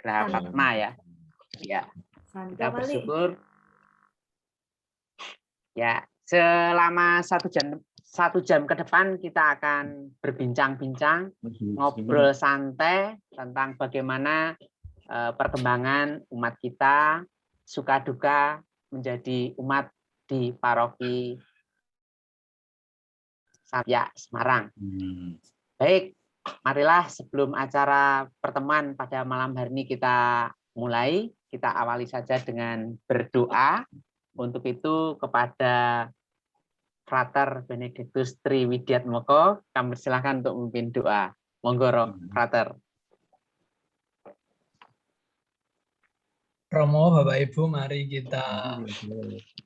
Graha Padma ya. Ya, kita bersyukur. Ya, selama 1 jam ke depan kita akan berbincang-bincang, ngobrol santai tentang bagaimana perkembangan umat kita, suka duka menjadi umat di paroki Satya Semarang. Baik, marilah sebelum acara pertemuan pada malam hari ini kita mulai, kita awali saja dengan berdoa. Untuk itu kepada Frater Benedictus Triwidiatmoko, kami silakan untuk memimpin doa. Monggo, Frater. Romo, Bapak Ibu, mari kita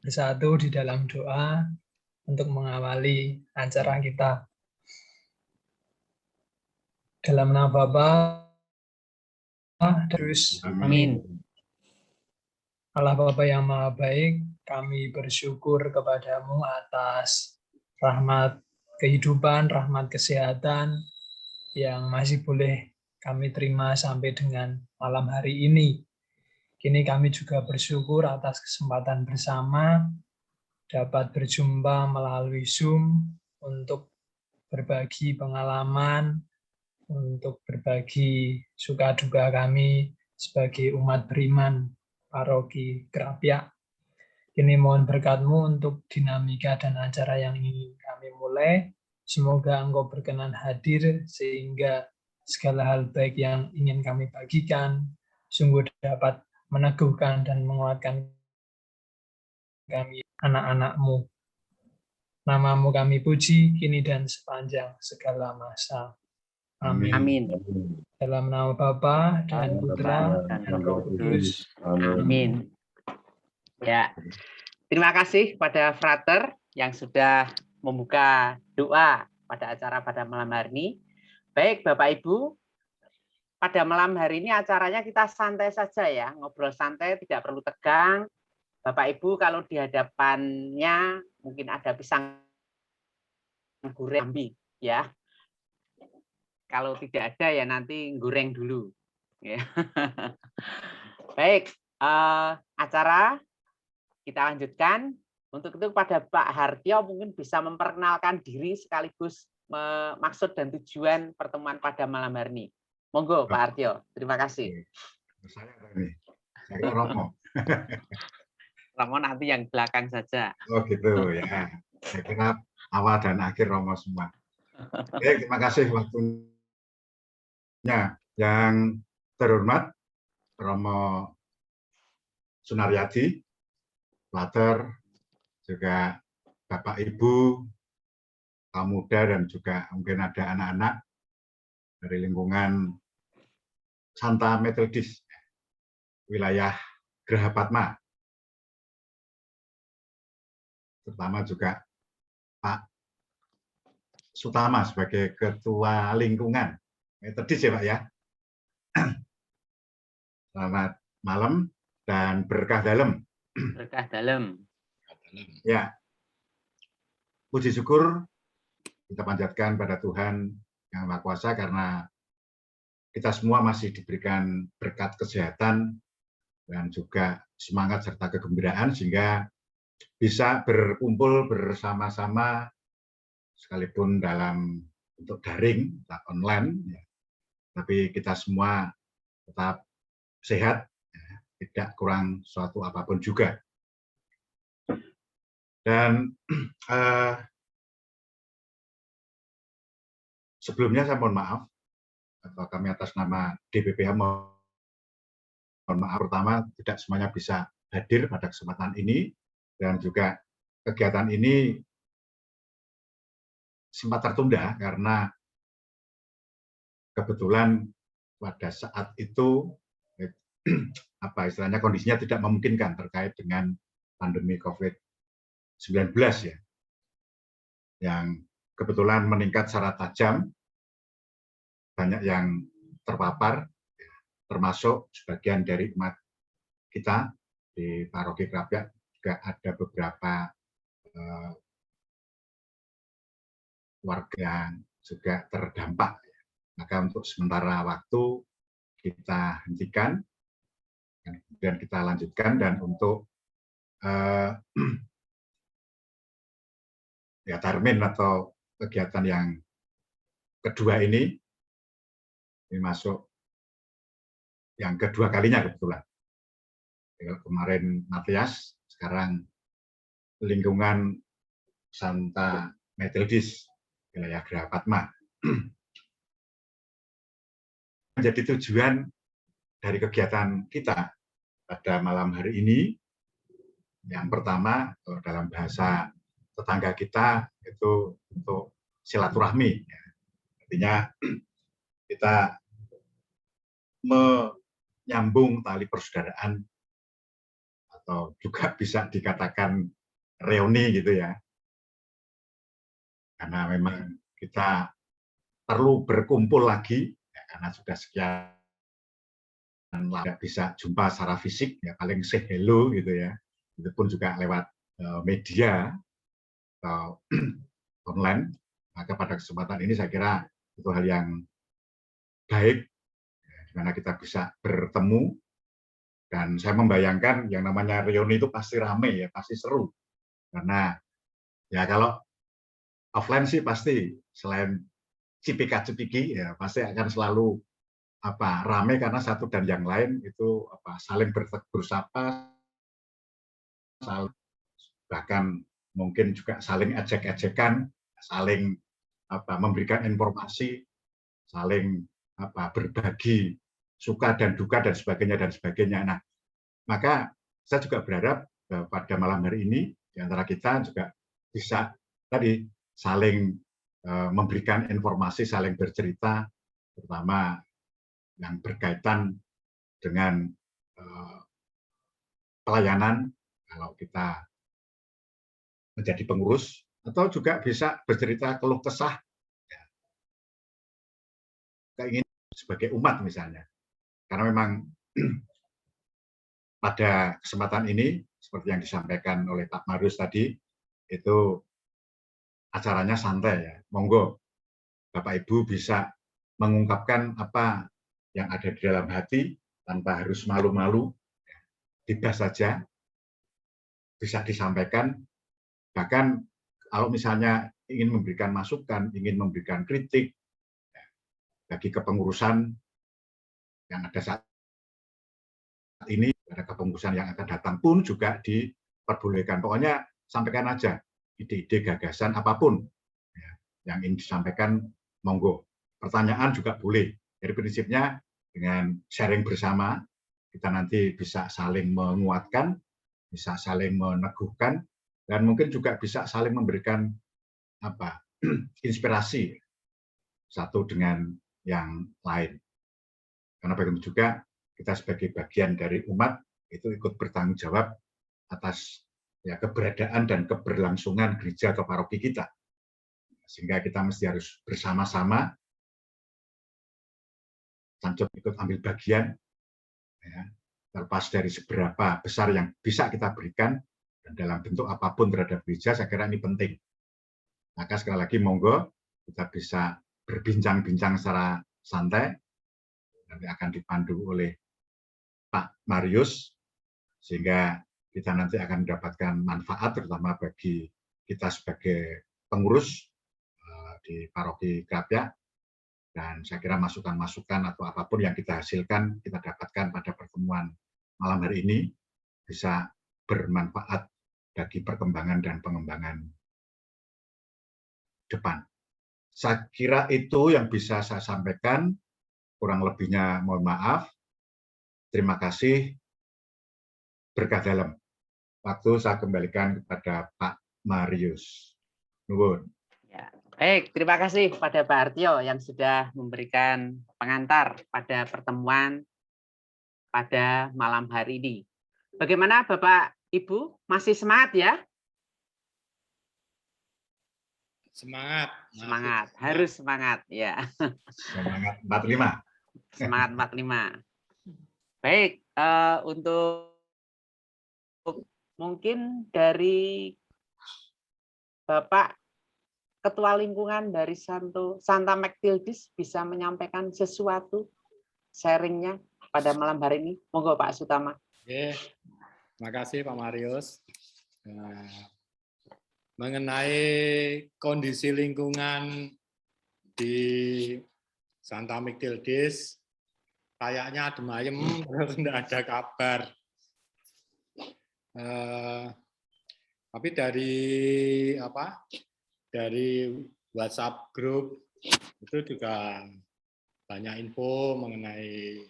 bersatu di dalam doa untuk mengawali acara kita. Dalam nama Bapa, terus Amin. Allah Bapa yang Maha Baik, kami bersyukur kepadamu atas rahmat kehidupan, rahmat kesehatan yang masih boleh kami terima sampai dengan malam hari ini. Kini kami juga bersyukur atas kesempatan bersama dapat berjumpa melalui Zoom untuk berbagi pengalaman, untuk berbagi suka duka kami sebagai umat beriman Paroki Krapyak. Kini mohon berkat-Mu untuk dinamika dan acara yang ingin kami mulai. Semoga Engkau berkenan hadir sehingga segala hal baik yang ingin kami bagikan sungguh dapat meneguhkan dan menguatkan kami, anak-anak-Mu. Nama-Mu kami puji, kini dan sepanjang segala masa. Amin. Amin. Dalam nama Bapa dan Putra dan Roh Kudus. Amin. Ya, terima kasih pada Frater yang sudah membuka doa pada acara pada malam hari ini. Baik, Bapak Ibu, pada malam hari ini acaranya kita santai saja ya, ngobrol santai, tidak perlu tegang. Bapak Ibu kalau di hadapannya mungkin ada pisang goreng ya. Kalau tidak ada ya nanti goreng dulu. Ya. Baik, acara kita lanjutkan. Untuk itu pada Pak Hartio mungkin bisa memperkenalkan diri sekaligus maksud dan tujuan pertemuan pada malam hari ini. Monggo Pak Hartio, terima kasih. Saya Romo. Romo nanti yang belakang saja. Oh gitu ya. Saya kira awal dan akhir Romo semua. Oke, terima kasih waktunya. Yang terhormat Romo Sunaryadi, Frater, juga Bapak Ibu, kaum muda dan juga mungkin ada anak-anak dari lingkungan Santa Metodis, wilayah Graha Padma. Terutama juga Pak Sutama sebagai Ketua Lingkungan Metodis ya Pak ya. Selamat malam dan berkah dalam. Berkah dalam. Ya, puji syukur kita panjatkan pada Tuhan Yang Maha Kuasa karena kita semua masih diberikan berkat kesehatan dan juga semangat serta kegembiraan sehingga bisa berkumpul bersama-sama sekalipun dalam bentuk daring, online, ya. Tapi kita semua tetap sehat, ya, tidak kurang suatu apapun juga. Dan sebelumnya saya mohon maaf, atau kami atas nama DPPH mohon maaf pertama tidak semuanya bisa hadir pada kesempatan ini dan juga kegiatan ini sempat tertunda karena kebetulan pada saat itu apa istilahnya kondisinya tidak memungkinkan terkait dengan pandemi COVID-19 ya, yang kebetulan meningkat secara tajam, banyak yang terpapar, termasuk sebagian dari umat kita di Paroki Krapyak juga ada beberapa warga yang juga terdampak. Maka untuk sementara waktu kita hentikan, dan kemudian kita lanjutkan. Dan untuk ya termin atau kegiatan yang kedua ini masuk yang kedua kalinya kebetulan. Kemarin Matias, sekarang lingkungan Santa Methodis, wilayah Geraha Padma. Menjadi tujuan dari kegiatan kita pada malam hari ini, yang pertama dalam bahasa tetangga kita itu untuk silaturahmi. Artinya kita menyambung tali persaudaraan, atau juga bisa dikatakan reuni gitu ya. Karena memang kita perlu berkumpul lagi, ya, karena sudah sekian tidak bisa jumpa secara fisik, ya paling say hello gitu ya. Itu pun juga lewat media atau online. Maka pada kesempatan ini saya kira itu hal yang baik, ya, di mana kita bisa bertemu. Dan saya membayangkan yang namanya reuni itu pasti ramai ya, pasti seru. Karena ya kalau offline sih pasti selain cipika-cipiki ya pasti akan selalu ramai, karena satu dan yang lain itu saling bertegur sapa, bahkan mungkin juga saling ejek-ejekan, saling memberikan informasi, saling berbagi suka dan duka dan sebagainya dan sebagainya. Nah, maka saya juga berharap pada malam hari ini di antara kita juga bisa tadi saling memberikan informasi, saling bercerita, terutama yang berkaitan dengan pelayanan kalau kita menjadi pengurus, atau juga bisa bercerita keluh kesah ya, keinginan sebagai umat misalnya. Karena memang pada kesempatan ini seperti yang disampaikan oleh Pak Marius tadi, itu acaranya santai ya. Monggo Bapak Ibu bisa mengungkapkan apa yang ada di dalam hati tanpa harus malu-malu, bebas saja, bisa disampaikan. Bahkan kalau misalnya ingin memberikan masukan, ingin memberikan kritik bagi kepengurusan yang ada saat ini, ada kepengurusan yang akan datang pun juga diperbolehkan. Pokoknya sampaikan aja ide-ide, gagasan apapun yang ingin disampaikan, monggo. Pertanyaan juga boleh. Jadi prinsipnya dengan sharing bersama, kita nanti bisa saling menguatkan, bisa saling meneguhkan, dan mungkin juga bisa saling memberikan inspirasi satu dengan yang lain. Karena bagaimana juga kita sebagai bagian dari umat itu ikut bertanggung jawab atas ya keberadaan dan keberlangsungan gereja atau paroki kita. Sehingga kita mesti harus bersama-sama ikut ambil bagian, ya, terlepas dari seberapa besar yang bisa kita berikan dan dalam bentuk apapun terhadap gereja, saya kira ini penting. Maka sekali lagi monggo kita bisa berbincang-bincang secara santai, nanti akan dipandu oleh Pak Marius, sehingga kita nanti akan mendapatkan manfaat terutama bagi kita sebagai pengurus di paroki Krapyak. Dan saya kira masukan-masukan atau apapun yang kita hasilkan, kita dapatkan pada pertemuan malam hari ini bisa bermanfaat bagi perkembangan dan pengembangan depan. Saya kira itu yang bisa saya sampaikan, kurang lebihnya mohon maaf. Terima kasih, berkah dalam. Waktu saya kembalikan kepada Pak Marius. Nuwun. Ya. Baik, terima kasih kepada Pak Artio yang sudah memberikan pengantar pada pertemuan pada malam hari ini. Bagaimana Bapak Ibu, masih semangat ya? Semangat. Semangat, harus semangat ya. Semangat 45. Semangat 45. Baik, untuk mungkin dari Bapak Ketua Lingkungan dari Santa Methodis bisa menyampaikan sesuatu sharingnya pada malam hari ini. Monggo Pak Sutama. Oke, terima kasih Pak Marius. Mengenai kondisi lingkungan di Santa Mictildis, kayaknya adem ayem, tidak ada kabar. Tapi dari WhatsApp grup itu juga banyak info mengenai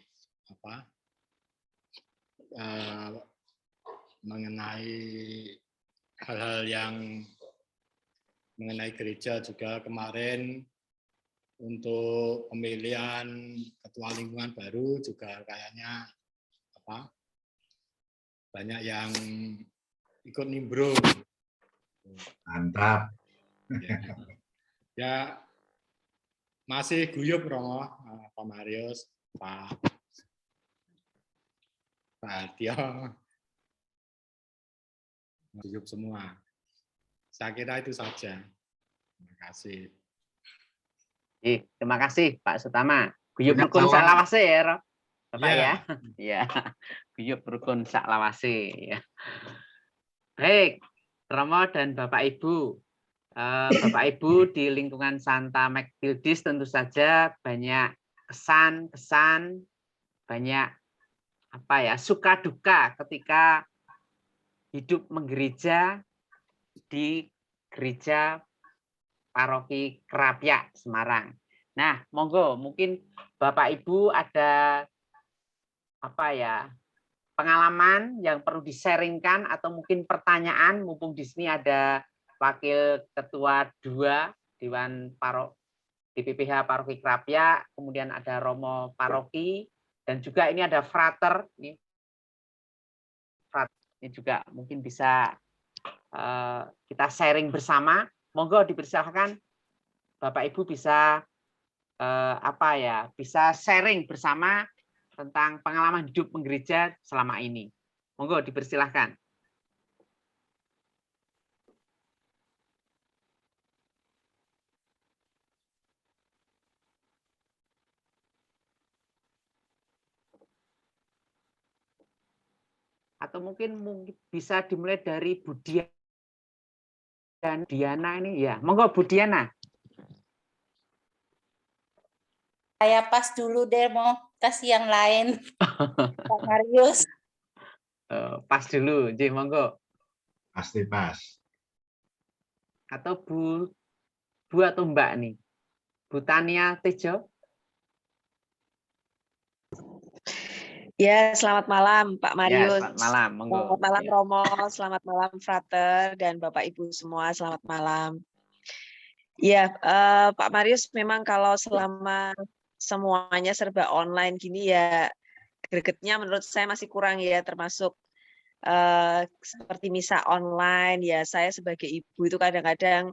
hal-hal yang mengenai gereja juga. Kemarin untuk pemilihan ketua lingkungan baru juga kayaknya banyak yang ikut nimbrung. Mantap. Ya masih guyup Romo, Pak Marius, Pak Tio, guyup semua. Saya kira itu saja. Terima kasih. Terima kasih Pak Sutama. Guyup rukun sak lawase ya, Bapak ya. Ya, guyup rukun sak lawase ya. Baik, Romo dan Bapak Ibu. Bapak Ibu di lingkungan Santa Mictildis tentu saja banyak kesan-kesan, banyak suka duka ketika hidup menggereja di gereja Paroki Krapyak Semarang. Nah, monggo mungkin Bapak Ibu ada pengalaman yang perlu di-sharingkan atau mungkin pertanyaan, mumpung di sini ada Wakil Ketua 2 Dewan DPPH Paroki Krapyak, kemudian ada Romo Paroki, dan juga ini ada Frater. Ini juga mungkin bisa kita sharing bersama. Monggo dipersilakan Bapak Ibu bisa bisa sharing bersama tentang pengalaman hidup menggereja selama ini. Monggo dipersilahkan. Atau mungkin bisa dimulai dari Bu Diana ini ya. Monggo Bu Diana. Saya pas dulu deh, mau kasih yang lain. Pak Marius. Pas dulu, J, monggo. Pasti pas. Atau Bu atau Mbak nih. Bu Tania Tejo. Ya, selamat malam Pak Marius. Ya, selamat malam, monggo. Selamat malam Romo, selamat malam Frater dan Bapak Ibu semua, selamat malam. Ya, Pak Marius, memang kalau selama semuanya serba online gini ya, gregetnya menurut saya masih kurang ya, termasuk seperti misa online ya. Saya sebagai ibu itu kadang-kadang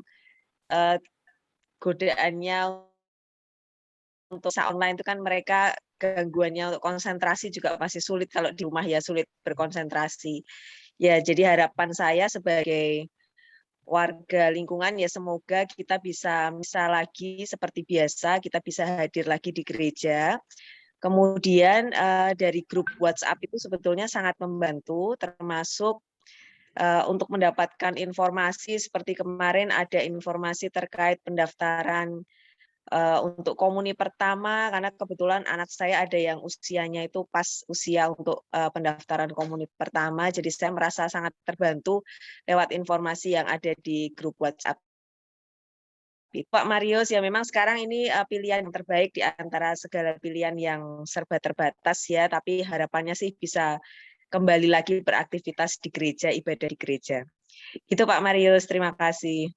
godaannya untuk misa online itu kan mereka gangguannya untuk konsentrasi juga masih sulit, kalau di rumah ya sulit berkonsentrasi. Ya, jadi harapan saya sebagai warga lingkungan ya semoga kita bisa lagi seperti biasa, kita bisa hadir lagi di gereja. Kemudian dari grup WhatsApp itu sebetulnya sangat membantu, termasuk untuk mendapatkan informasi seperti kemarin ada informasi terkait pendaftaran untuk komuni pertama, karena kebetulan anak saya ada yang usianya itu pas usia untuk pendaftaran komuni pertama, jadi saya merasa sangat terbantu lewat informasi yang ada di grup WhatsApp. Pak Marius, ya memang sekarang ini pilihan yang terbaik di antara segala pilihan yang serba terbatas ya, tapi harapannya sih bisa kembali lagi beraktivitas di gereja, ibadah di gereja. Itu Pak Marius, terima kasih.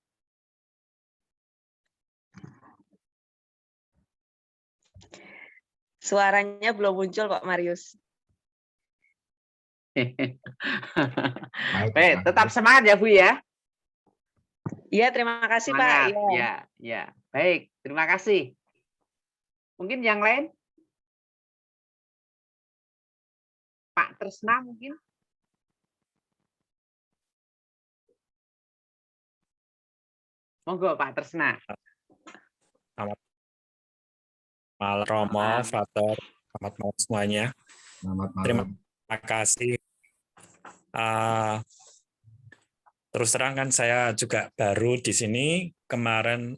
Suaranya belum muncul Pak Marius. Baik, tetap semangat ya Bu ya. Iya, terima kasih semangat. Pak. Ya. Baik, terima kasih. Mungkin yang lain? Pak Tresna mungkin? Monggo Pak Tresna. Selamat malam Romo, Frater. Selamat malam semuanya. Selamat malam. Terima kasih. Terus terang kan saya juga baru di sini, kemarin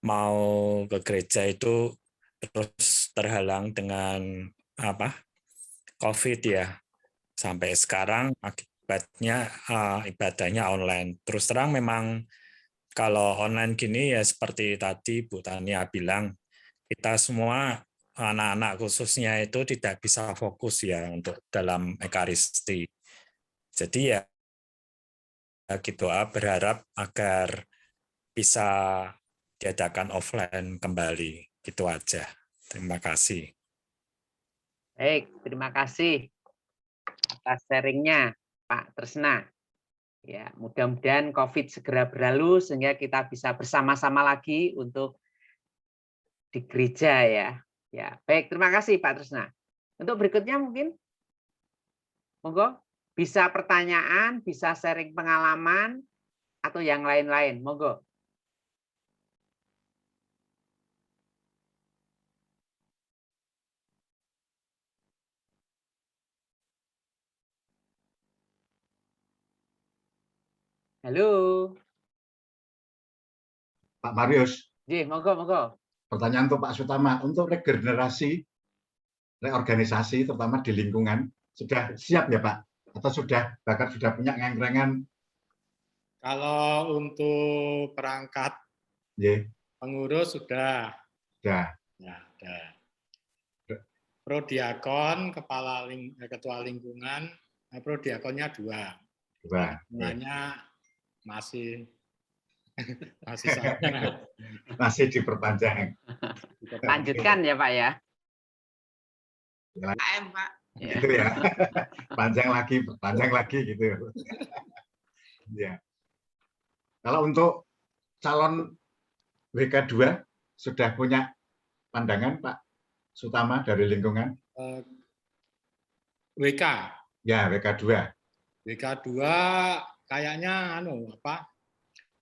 mau ke gereja itu terus terhalang dengan COVID ya. Sampai sekarang akibatnya ibadahnya online. Terus terang memang kalau online gini ya seperti tadi Bu Tania bilang, kita semua anak-anak khususnya itu tidak bisa fokus ya untuk dalam ekaristi. Jadi ya gitu, berharap agar bisa diadakan offline kembali. Gitu aja. Terima kasih. Baik, terima kasih atas sharingnya Pak Tresna. Ya, mudah-mudahan COVID segera berlalu sehingga kita bisa bersama-sama lagi untuk di gereja ya. Ya, baik, terima kasih Pak Tresna. Untuk berikutnya mungkin monggo bisa pertanyaan, bisa sharing pengalaman atau yang lain-lain. Monggo. Halo. Pak Marius. Monggo, monggo. Pertanyaan untuk Pak Sutama, untuk regenerasi, reorganisasi, terutama di lingkungan, sudah siap ya Pak? Atau bahkan sudah punya ngengrengan? Kalau untuk perangkat pengurus sudah. Ya, ada. Prodiakon, ketua lingkungan, prodiakonnya 2. Semuanya masih masih diperpanjang. Lanjutkan ya Pak ya. Pak. Gitu ya. Panjang lagi gitu. Ya. Kalau untuk calon WK2 sudah punya pandangan Pak Sutama dari lingkungan? WK. Ya, WK2. WK2 kayaknya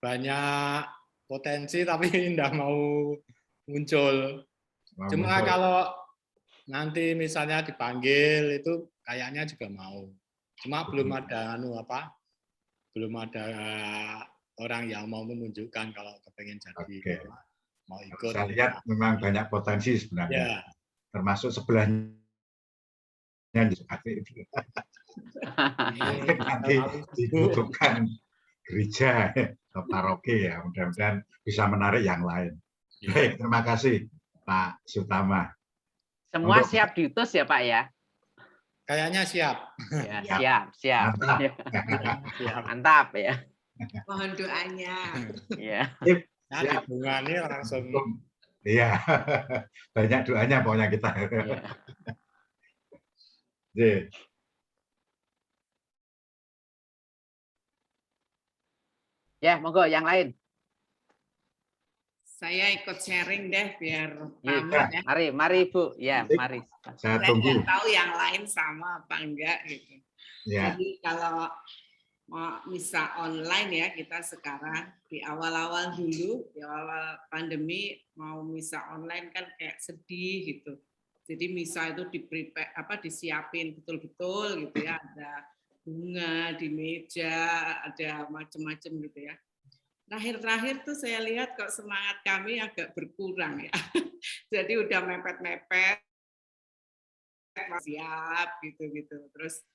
banyak potensi tapi tidak mau muncul. Cuma kalau nanti misalnya dipanggil itu kayaknya juga mau. Cuma belum ada belum ada orang yang mau menunjukkan kalau kepengen jadi mau ikut. Saya lihat memang banyak potensi sebenarnya. Termasuk sebelahnya seperti itu. Nanti dibutuhkan gereja atau paroki ya, mudah-mudahan bisa menarik yang lain. Baik, terima kasih Pak Sutama. Semua siap diutus ya Pak ya? Kayaknya siap. Ya, siap. Mantap ya. Mohon doanya. Ya. Nah, hubungannya langsung. Iya, banyak doanya pokoknya kita. Ya, monggo yang lain. Saya ikut sharing deh biar ramah ya. Mari Bu. Ya, mari. Saya tunggu. Nggak tahu yang lain sama apa enggak gitu. Ya. Jadi kalau mau misa online ya kita sekarang di awal-awal dulu, di awal pandemi mau misa online kan kayak sedih gitu. Jadi misa itu disiapin betul-betul gitu ya, ada bunga di meja, ada macam-macam gitu ya. Terakhir tuh saya lihat kok semangat kami agak berkurang ya. Jadi udah mepet-mepet, siap gitu. Terus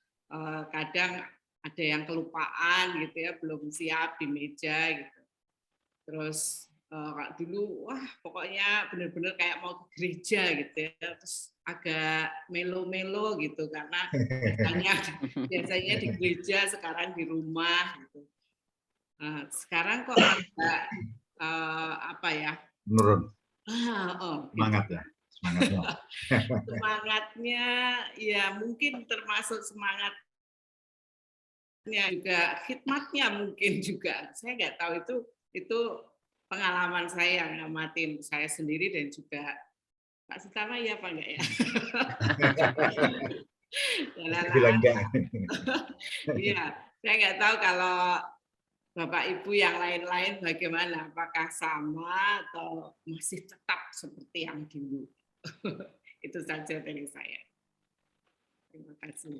kadang ada yang kelupaan gitu ya, belum siap di meja gitu. Terus dulu pokoknya benar-benar kayak mau ke gereja gitu ya. Terus agak melo-melo gitu karena biasanya di gereja, sekarang di rumah gitu. Sekarang kok agak menurun. Semangat ya. Semangatnya ya mungkin termasuk semangatnya juga, khidmatnya mungkin juga. Saya nggak tahu itu pengalaman saya yang ngamatin saya sendiri dan juga Pak Sutama ya Pak enggak ya? Iya, saya nggak tahu kalau Bapak Ibu yang lain-lain bagaimana? Apakah sama atau masih tetap seperti yang dulu? Itu saja dari saya. Terima kasih.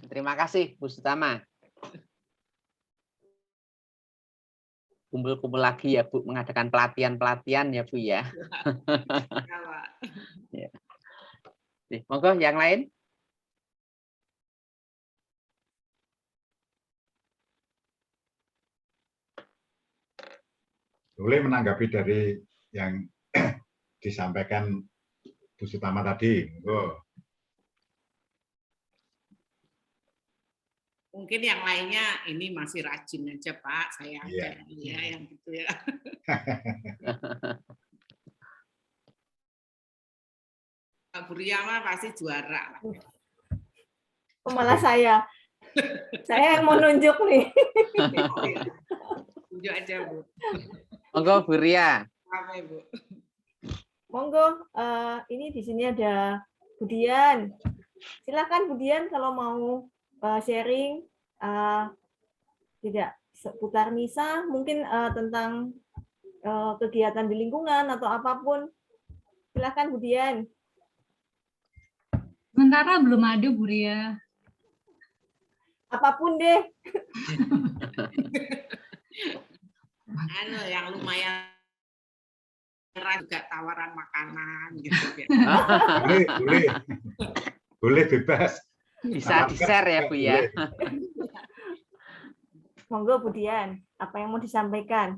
Terima kasih Bu Sutama. Kumpul-kumpul lagi ya Bu, mengadakan pelatihan-pelatihan ya Bu ya. Ya. Monggo yang lain. Boleh menanggapi dari yang disampaikan Bu Sutama tadi. Mungkin yang lainnya ini masih rajin aja Pak, saya aja ya yang gitu ya. Pak Buryama pasti juara. Malah saya yang mau nunjuk nih. Tunjuk aja Bu. Monggo Bu Ria. Apa Bu? Monggo, ini di sini ada Budian. Silakan Budian kalau mau sharing tidak seputar misa, mungkin tentang kegiatan di lingkungan atau apapun. Silakan Budian. Sementara belum ada Bu Ria. Apapun deh. Yang lumayan juga tawaran makanan gitu ya. Boleh bebas. Bisa di-share ya Bu ya. Monggo Budian, apa yang mau disampaikan?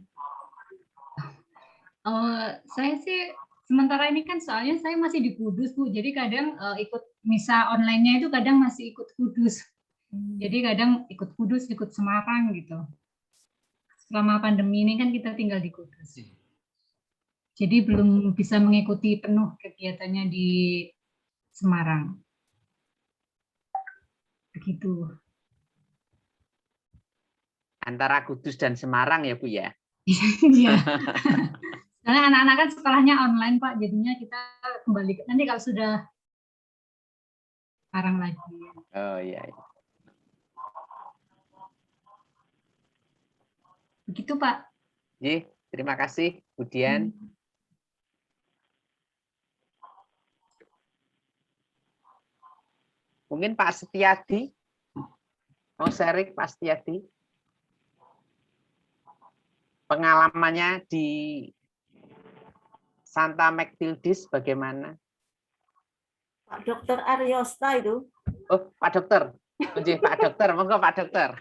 Saya sih sementara ini kan soalnya saya masih di Kudus Bu, jadi kadang ikut misa online-nya itu kadang masih ikut Kudus. Jadi kadang ikut Kudus, ikut Semarang gitu. Selama pandemi ini kan kita tinggal di Kudus. Jadi belum bisa mengikuti penuh kegiatannya di Semarang. Begitu. Antara Kudus dan Semarang ya Bu ya. Iya. Karena anak-anak kan sekolahnya online Pak, jadinya kita kembali nanti kalau sudah sekarang lagi. Oh iya. Begitu Pak. Terima kasih Budian. Mungkin Pak Setiadi mau sharing Pak Setiadi pengalamannya di Santa Maktildis bagaimana? Pak Dokter Aryosta itu. Oh Pak Dokter, Pak Dokter, monggo Pak Dokter.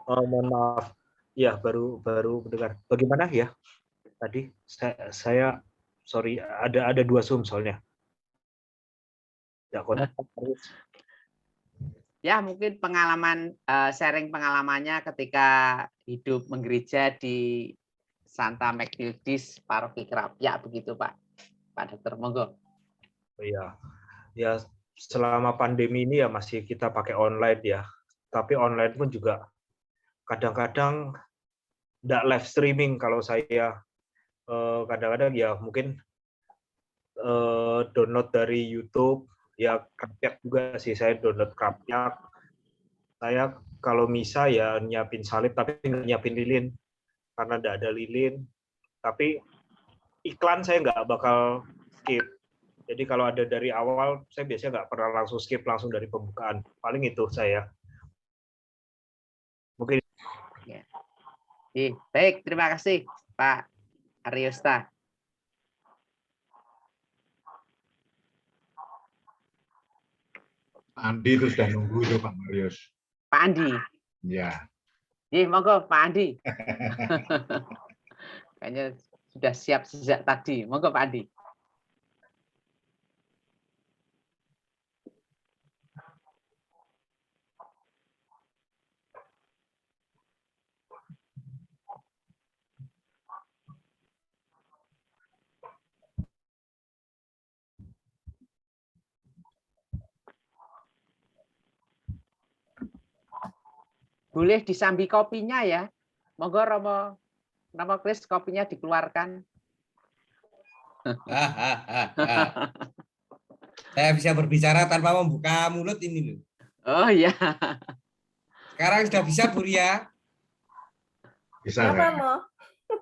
Mohon maaf, ya baru mendengar. Bagaimana ya? Tadi saya sorry ada dua Zoom soalnya. Ya mungkin pengalaman sharing pengalamannya ketika hidup menggereja di Santa Maktildis Paroki Krapyak begitu Pak Dokter, monggo. Iya, ya selama pandemi ini ya masih kita pakai online ya. Tapi online pun juga kadang-kadang tidak live streaming kalau saya kadang-kadang ya mungkin download dari YouTube. Ya Krapyak juga sih, saya download Krapyak. Saya kalau misa ya nyiapin salib tapi nggak nyiapin lilin karena tidak ada lilin. Tapi iklan saya nggak bakal skip. Jadi kalau ada dari awal saya biasanya nggak pernah langsung skip langsung dari pembukaan. Paling itu saya. Mungkin. Baik, terima kasih Pak Aryosta. Pak Andi itu sudah nunggu itu Pak Marius. Pak Andi. Ya. Monggo Pak Andi. Kayaknya sudah siap sejak tadi. Monggo Pak Andi. Boleh disambi kopinya ya. Monggo Romo Kris kopinya dikeluarkan. Saya bisa berbicara tanpa membuka mulut ini loh. Oh iya. Sekarang sudah bisa Bu Ria? Bisa. Kenapa, Mo?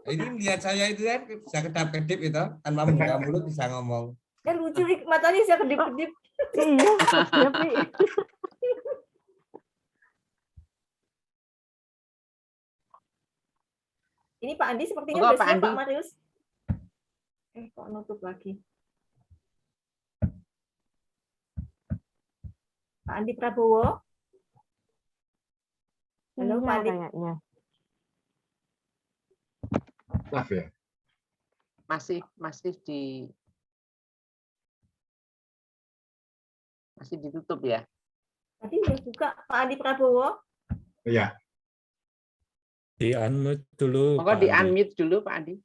Ini lihat saya itu kan bisa kedap-kedip itu, tanpa membuka mulut bisa ngomong. Ya lucu, matanya bisa kedip-kedip. Iya, ya, Pi. Ini Pak Andi sepertinya Monggo, udah Pak siap, Andi. Pak Marius. Kok nutup lagi. Pak Andi Prabowo. Halo, Iya, Pak Andi. kayaknya. Maaf ya. Masih ditutup ya. Tadi udah buka Pak Andi Prabowo. Iya. Di-unmute dulu. Monggo Pak Andi. di-unmute dulu Pak Andi.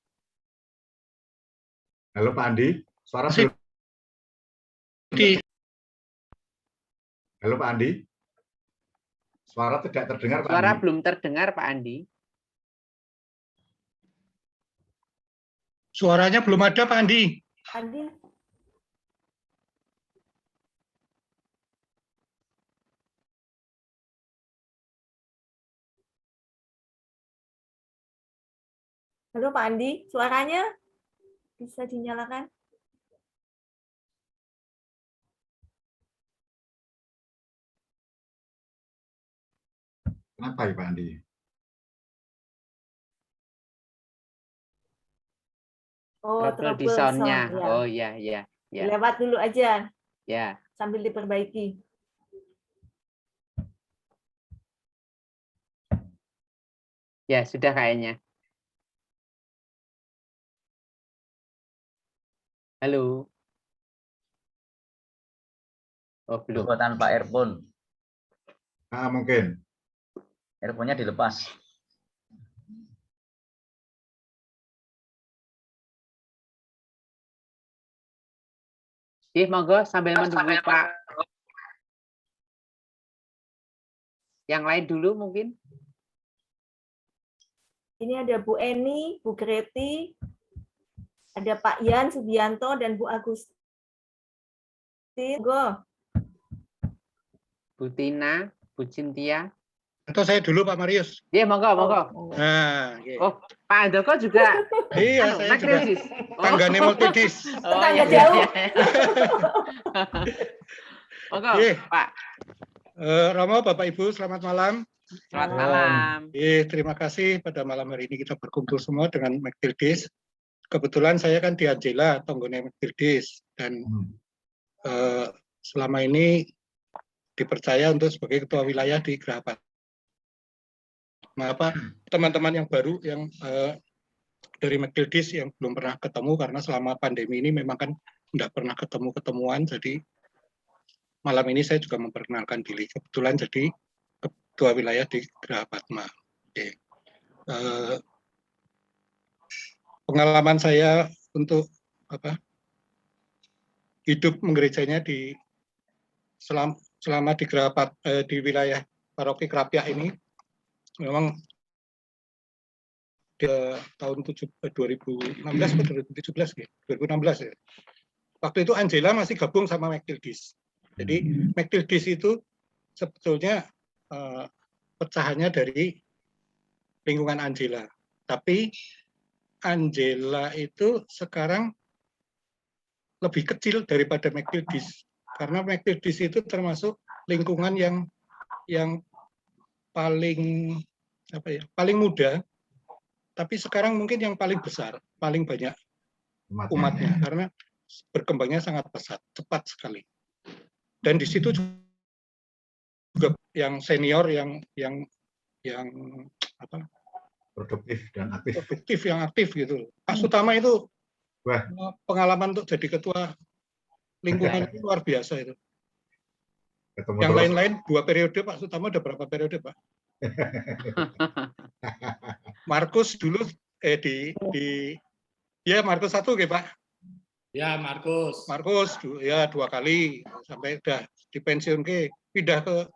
Halo Pak Andi, suara Masih belum. Halo Pak Andi. Suara tidak terdengar Pak Suara Andi. belum terdengar Pak Andi. suaranya belum ada Pak Andi. Andi. Halo Pak Andi, suaranya bisa dinyalakan? Kenapa ya Pak Andi? Oh, Trouble di trouble sound-nya. sound, ya. Oh iya. Lewat dulu aja Ya. sambil diperbaiki. Ya, sudah kayaknya. Halo. Oh, belum. Tanpa earphone. Mungkin. Earphone-nya dilepas. Monggo sambil menunggu Pak. Yang lain dulu mungkin. Ini ada Bu Eni, Bu Greti, ada Pak Yan Subianto, dan Bu Agustin. Go. Bu Tina, Bu Cynthia. Atau saya dulu Pak Marius. Iya, monggo. Nah, okay. Oh, Pak Andoko juga. Iya, saya juga tanggane multidis. Tetangga jauh. Monggo, Pak. Romo, Bapak Ibu, selamat malam. Selamat malam. Terima kasih pada malam hari ini kita berkumpul semua dengan Mektildis. Kebetulan saya kan di Angela, Tonggone Mektildis, dan selama ini dipercaya untuk sebagai ketua wilayah di Geraha. Teman-teman yang baru yang dari Mektildis yang belum pernah ketemu karena selama pandemi ini memang kan tidak pernah ketemuan, jadi malam ini saya juga memperkenalkan diri. Kebetulan jadi ketua wilayah di Geraha Padma. Pengalaman saya untuk hidup menggerejanya di selama di Geraha di wilayah Paroki Krapyak ini memang di tahun 2016 atau 2017 ya, 2016 ya. Waktu itu Angela masih gabung sama Mektildis. Jadi Mektildis itu sebetulnya pecahannya dari lingkungan Angela. Tapi Angela itu sekarang lebih kecil daripada Mektildis. Karena Mektildis itu termasuk lingkungan yang paling muda, tapi sekarang mungkin yang paling besar, paling banyak umatnya, karena berkembangnya sangat pesat, cepat sekali. Dan di situ juga yang senior, yang produktif yang aktif gitu. Pak Sutama itu pengalaman untuk jadi ketua lingkungan itu luar biasa itu. Yang lain-lain 2 periode, Pak Sutama udah berapa periode, Pak? Markus dulu Markus 1 ya, Pak? Ya, Markus. Markus ya 2 kali sampai udah dipensiun pindah ke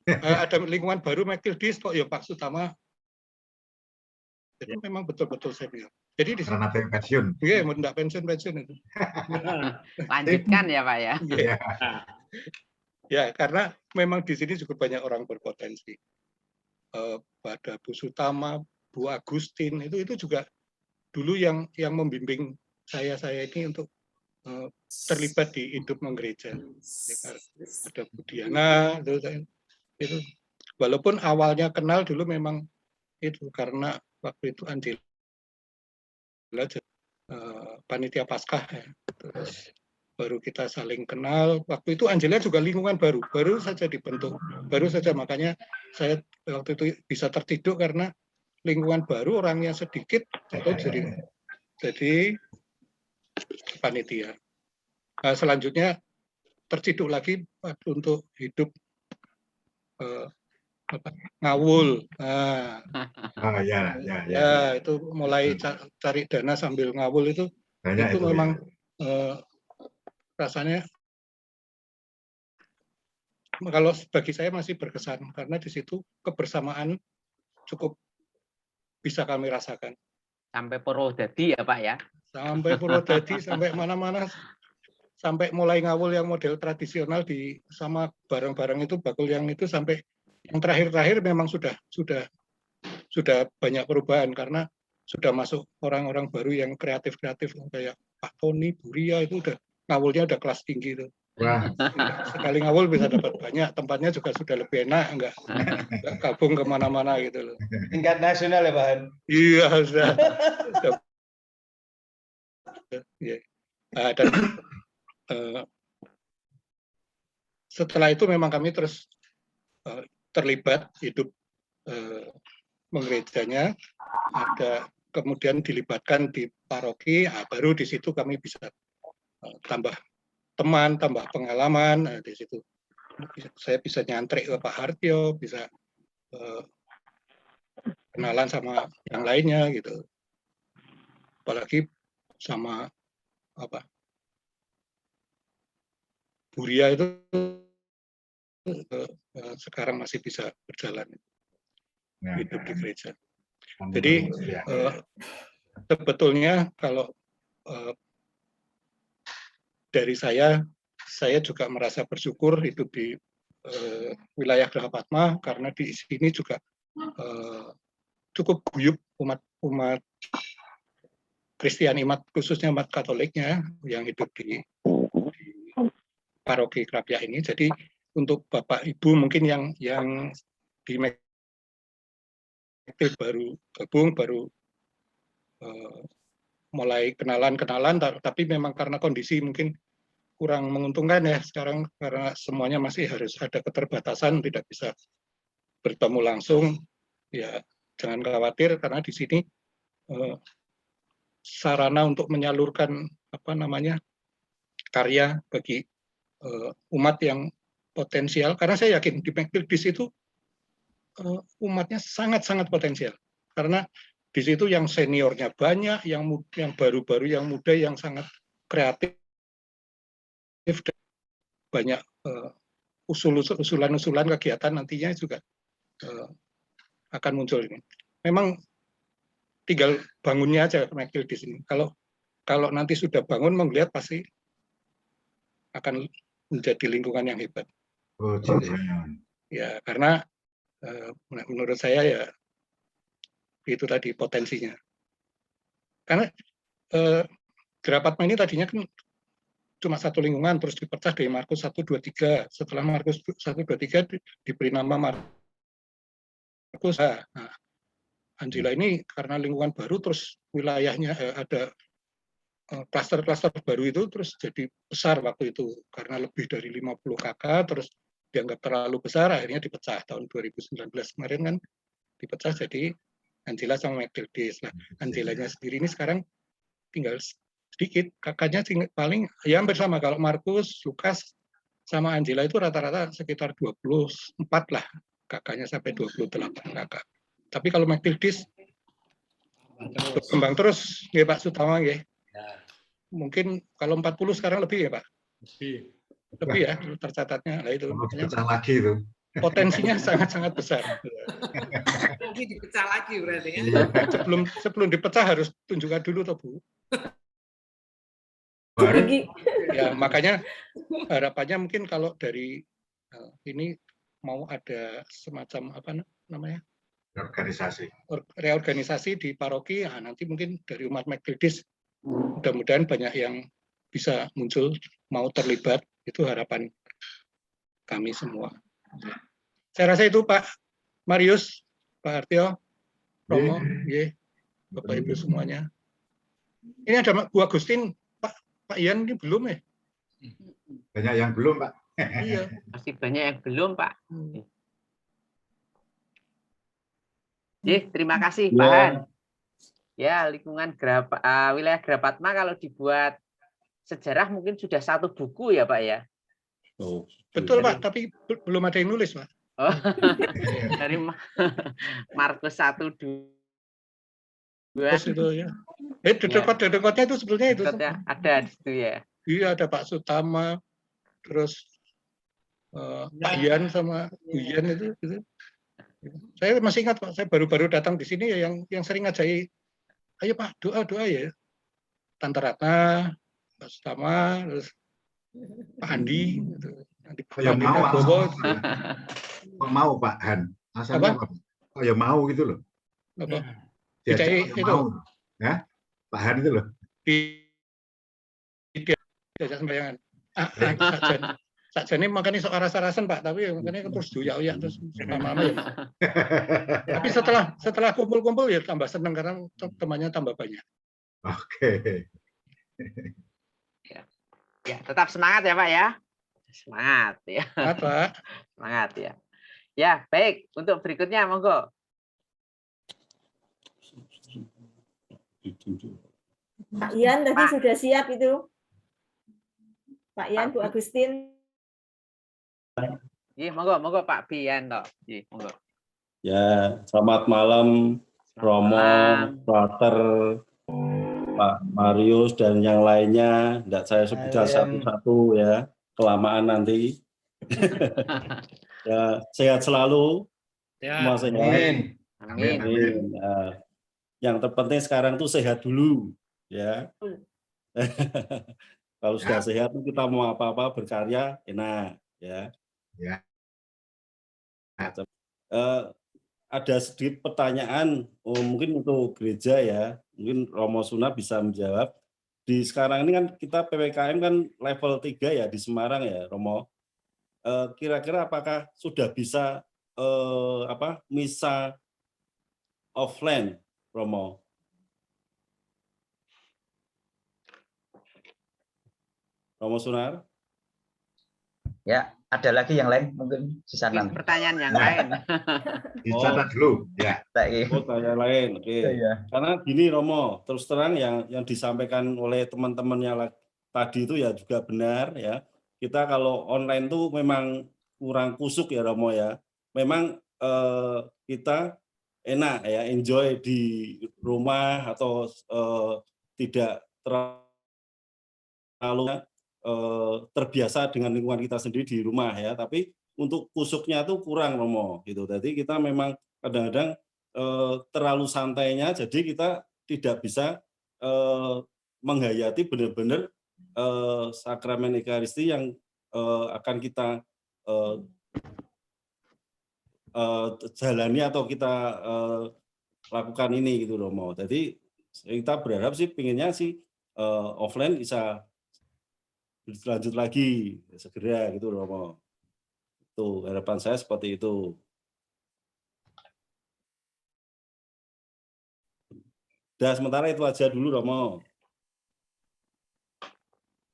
ada lingkungan baru Mektildis kok ya Pak Sutama. Jadi memang betul-betul senior. Jadi di sana pensiun. Iya, enggak pensiun itu. Lanjutkan ya, Pak ya. Iya. Ya, karena memang di sini juga banyak orang berpotensi. Pada Bu Sutama, Bu Agustin itu juga dulu yang membimbing saya ini untuk terlibat di hidup menggereja. Ada Bu Diana itu walaupun awalnya kenal dulu memang itu karena waktu itu Angela panitia Paskah ya. Terus baru kita saling kenal. Waktu itu Angela juga lingkungan baru saja dibentuk, baru saja, makanya saya waktu itu bisa tertidur karena lingkungan baru, orangnya sedikit, atau jadi panitia. Nah, selanjutnya terciduk lagi untuk hidup ngawul. Ya, itu mulai cari dana sambil ngawul itu memang rasanya kalau bagi saya masih berkesan karena di situ kebersamaan cukup bisa kami rasakan. Sampai Purwodadi ya Pak ya? Sampai Purwodadi, sampai mana-mana, sampai mulai ngawul yang model tradisional sama barang-barang itu, bakul yang itu, sampai yang terakhir memang sudah banyak perubahan karena sudah masuk orang-orang baru yang kreatif kayak Pak Tony, Bu Ria, itu udah ngawulnya udah kelas tinggi itu. Wah. Sekali ngawul bisa dapat banyak, tempatnya juga sudah lebih enak, enggak gabung kemana-mana gitu loh. Tingkat nasional ya Pak? Iya, sudah. Dan setelah itu memang kami terus terlibat hidup menggerejanya, kemudian dilibatkan di paroki, baru di situ kami bisa tambah teman, tambah pengalaman. Nah, di situ saya bisa nyantrik ke Pak Hartio, bisa kenalan sama yang lainnya gitu. Apalagi sama Bu Ria itu sekarang masih bisa berjalan hidup di gereja. Jadi sebetulnya kalau dari saya juga merasa bersyukur hidup di wilayah Geraha Padma karena di sini juga cukup guyup umat Kristiani, khususnya umat Katoliknya yang hidup di paroki Krapyak ini. Jadi untuk Bapak Ibu mungkin yang di Mektil baru gabung, baru mulai kenalan, tapi memang karena kondisi mungkin kurang menguntungkan ya sekarang karena semuanya masih harus ada keterbatasan, tidak bisa bertemu langsung. Ya jangan khawatir karena di sini sarana untuk menyalurkan karya bagi umat yang potensial. Karena saya yakin di Mekildis itu umatnya sangat-sangat potensial karena di situ yang seniornya banyak, yang baru-baru, yang muda, yang sangat kreatif, dan banyak usulan-usulan kegiatan nantinya juga akan muncul ini. Memang tinggal bangunnya aja Mekil di sini. Kalau nanti sudah bangun, melihat pasti akan menjadi lingkungan yang hebat. Oh, ya, karena menurut saya ya itu tadi potensinya. Karena Geraha Padma ini tadinya kan cuma satu lingkungan, terus dipecah dari Markus 1, 2, 3. Setelah Markus 1, 2, 3 diberi nama Markus. Nah, Angela ini karena lingkungan baru, terus wilayahnya ada klaster-klaster baru itu, terus jadi besar waktu itu. Karena lebih dari 50 kakak, terus dianggap terlalu besar, akhirnya dipecah. Tahun 2019 kemarin kan dipecah jadi Angela sama Mekildis. Nah, Angelanya sendiri ini sekarang tinggal sedikit, kakaknya paling ya hampir sama. Kalau Markus, Lukas, sama Angela itu rata-rata sekitar 24 lah, kakaknya sampai 28 kakak. Tapi kalau Mekildis berkembang terus, ya Pak Sutama ya. Mungkin kalau 40 sekarang lebih ya Pak? Lebih ya tercatatnya. Nah, itu pecah lagi itu. Potensinya sangat-sangat besar. Nanti dipecah lagi berarti ya. Sebelum dipecah harus tunjukkan dulu toh Bu. Ya makanya harapannya mungkin kalau dari ini mau ada semacam reorganisasi di paroki. Nah, nanti mungkin dari umat McLeodis mudah-mudahan banyak yang bisa muncul, mau terlibat. Itu harapan kami semua. Saya rasa itu Pak Marius, Pak Artio, Romo, Bapak Ibu semuanya. Ini ada Bu Agustin, Pak Ian ini belum ya? Banyak yang belum, Pak. Iya. Masih banyak yang belum, Pak. Terima kasih, Pak Han. Ya, lingkungan wilayah Grapatma kalau dibuat sejarah mungkin sudah 1 buku ya, Pak ya? Betul, Pak, tapi belum ada yang nulis, Pak. Oh, dari Markus 1, 2. Itu ya. Dedekotnya itu sebetulnya itu. Ada di situ ya. Iya, ada Pak Sutama, terus Pak Ian sama Bu Ian itu. Saya masih ingat Pak, saya baru-baru datang di sini ya yang sering ngajai, ayo Pak doa ya, Tante Ratna, Pak Sutama, terus Pak Andi, ya mau Pak Han, asalnya apa? Oh ya mau gitu loh. Apa? Diajak itu, ya Pak Han itu loh. Diajak sembayangan. Sakjane makanya sok rasa-rasan Pak, tapi makanya terus doyak-oyak terus lama-lama ya. Tapi setelah kumpul-kumpul ya tambah senang karena temannya tambah banyak. Oke. Ya, tetap semangat ya Pak ya. Semangat ya. Semangat Pak. Semangat ya. Ya, baik. Untuk berikutnya monggo. Pak Ian tadi sudah siap itu. Pak Ian, Bu Agustin. Iya, monggo Pak Bian toh. Iya, monggo. Ya, selamat malam Romo, Frater, Pak Marius dan yang lainnya. Tidak saya sebutkan satu-satu ya, kelamaan nanti. Ya, sehat selalu. Semua sehat. Amin. Amin. Yang terpenting sekarang tuh sehat dulu, ya. Kalau sudah sehat kita mau apa-apa berkarya enak, ya. Ya. Ada sedikit pertanyaan, mungkin untuk gereja ya, mungkin Romo Suna bisa menjawab. Di sekarang ini kan kita PPKM kan level 3 ya di Semarang ya, Romo. Kira-kira apakah sudah bisa misa offline, Romo? Romo Sunar? Ya, ada lagi yang lain mungkin sisa nanti. Pertanyaan yang lain. Dicatat dulu, ya. Pertanyaan lain, oke. Ya. Karena gini Romo, terus terang yang disampaikan oleh teman-teman yang tadi itu ya juga benar ya. Kita kalau online tuh memang kurang kusuk ya Romo ya. Memang kita enak ya, enjoy di rumah atau tidak terlalu terbiasa dengan lingkungan kita sendiri di rumah ya, tapi untuk kusuknya tuh kurang Romo gitu. Jadi kita memang kadang-kadang terlalu santainya, jadi kita tidak bisa menghayati benar-benar sakramen Ekaristi yang akan kita jalani atau kita lakukan ini gitu Romo. Jadi kita berharap sih pinginnya sih offline bisa berlanjut lagi segera gitu Romo. Itu harapan saya seperti itu. Dah sementara itu aja dulu Romo.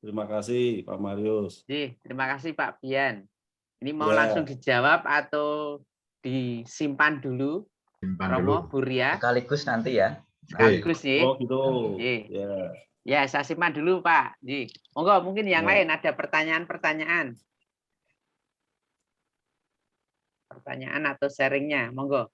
Terima kasih Pak Marius. Terima kasih Pak Bian. Ini mau langsung dijawab atau disimpan dulu? Simpan Romo dulu. Buria. Sekaligus nanti ya. Sekaligus ya. Oh gitu. Ya. Ya, saya simpan dulu Pak. Monggo mungkin yang lain ada pertanyaan-pertanyaan. Pertanyaan atau sharingnya, monggo.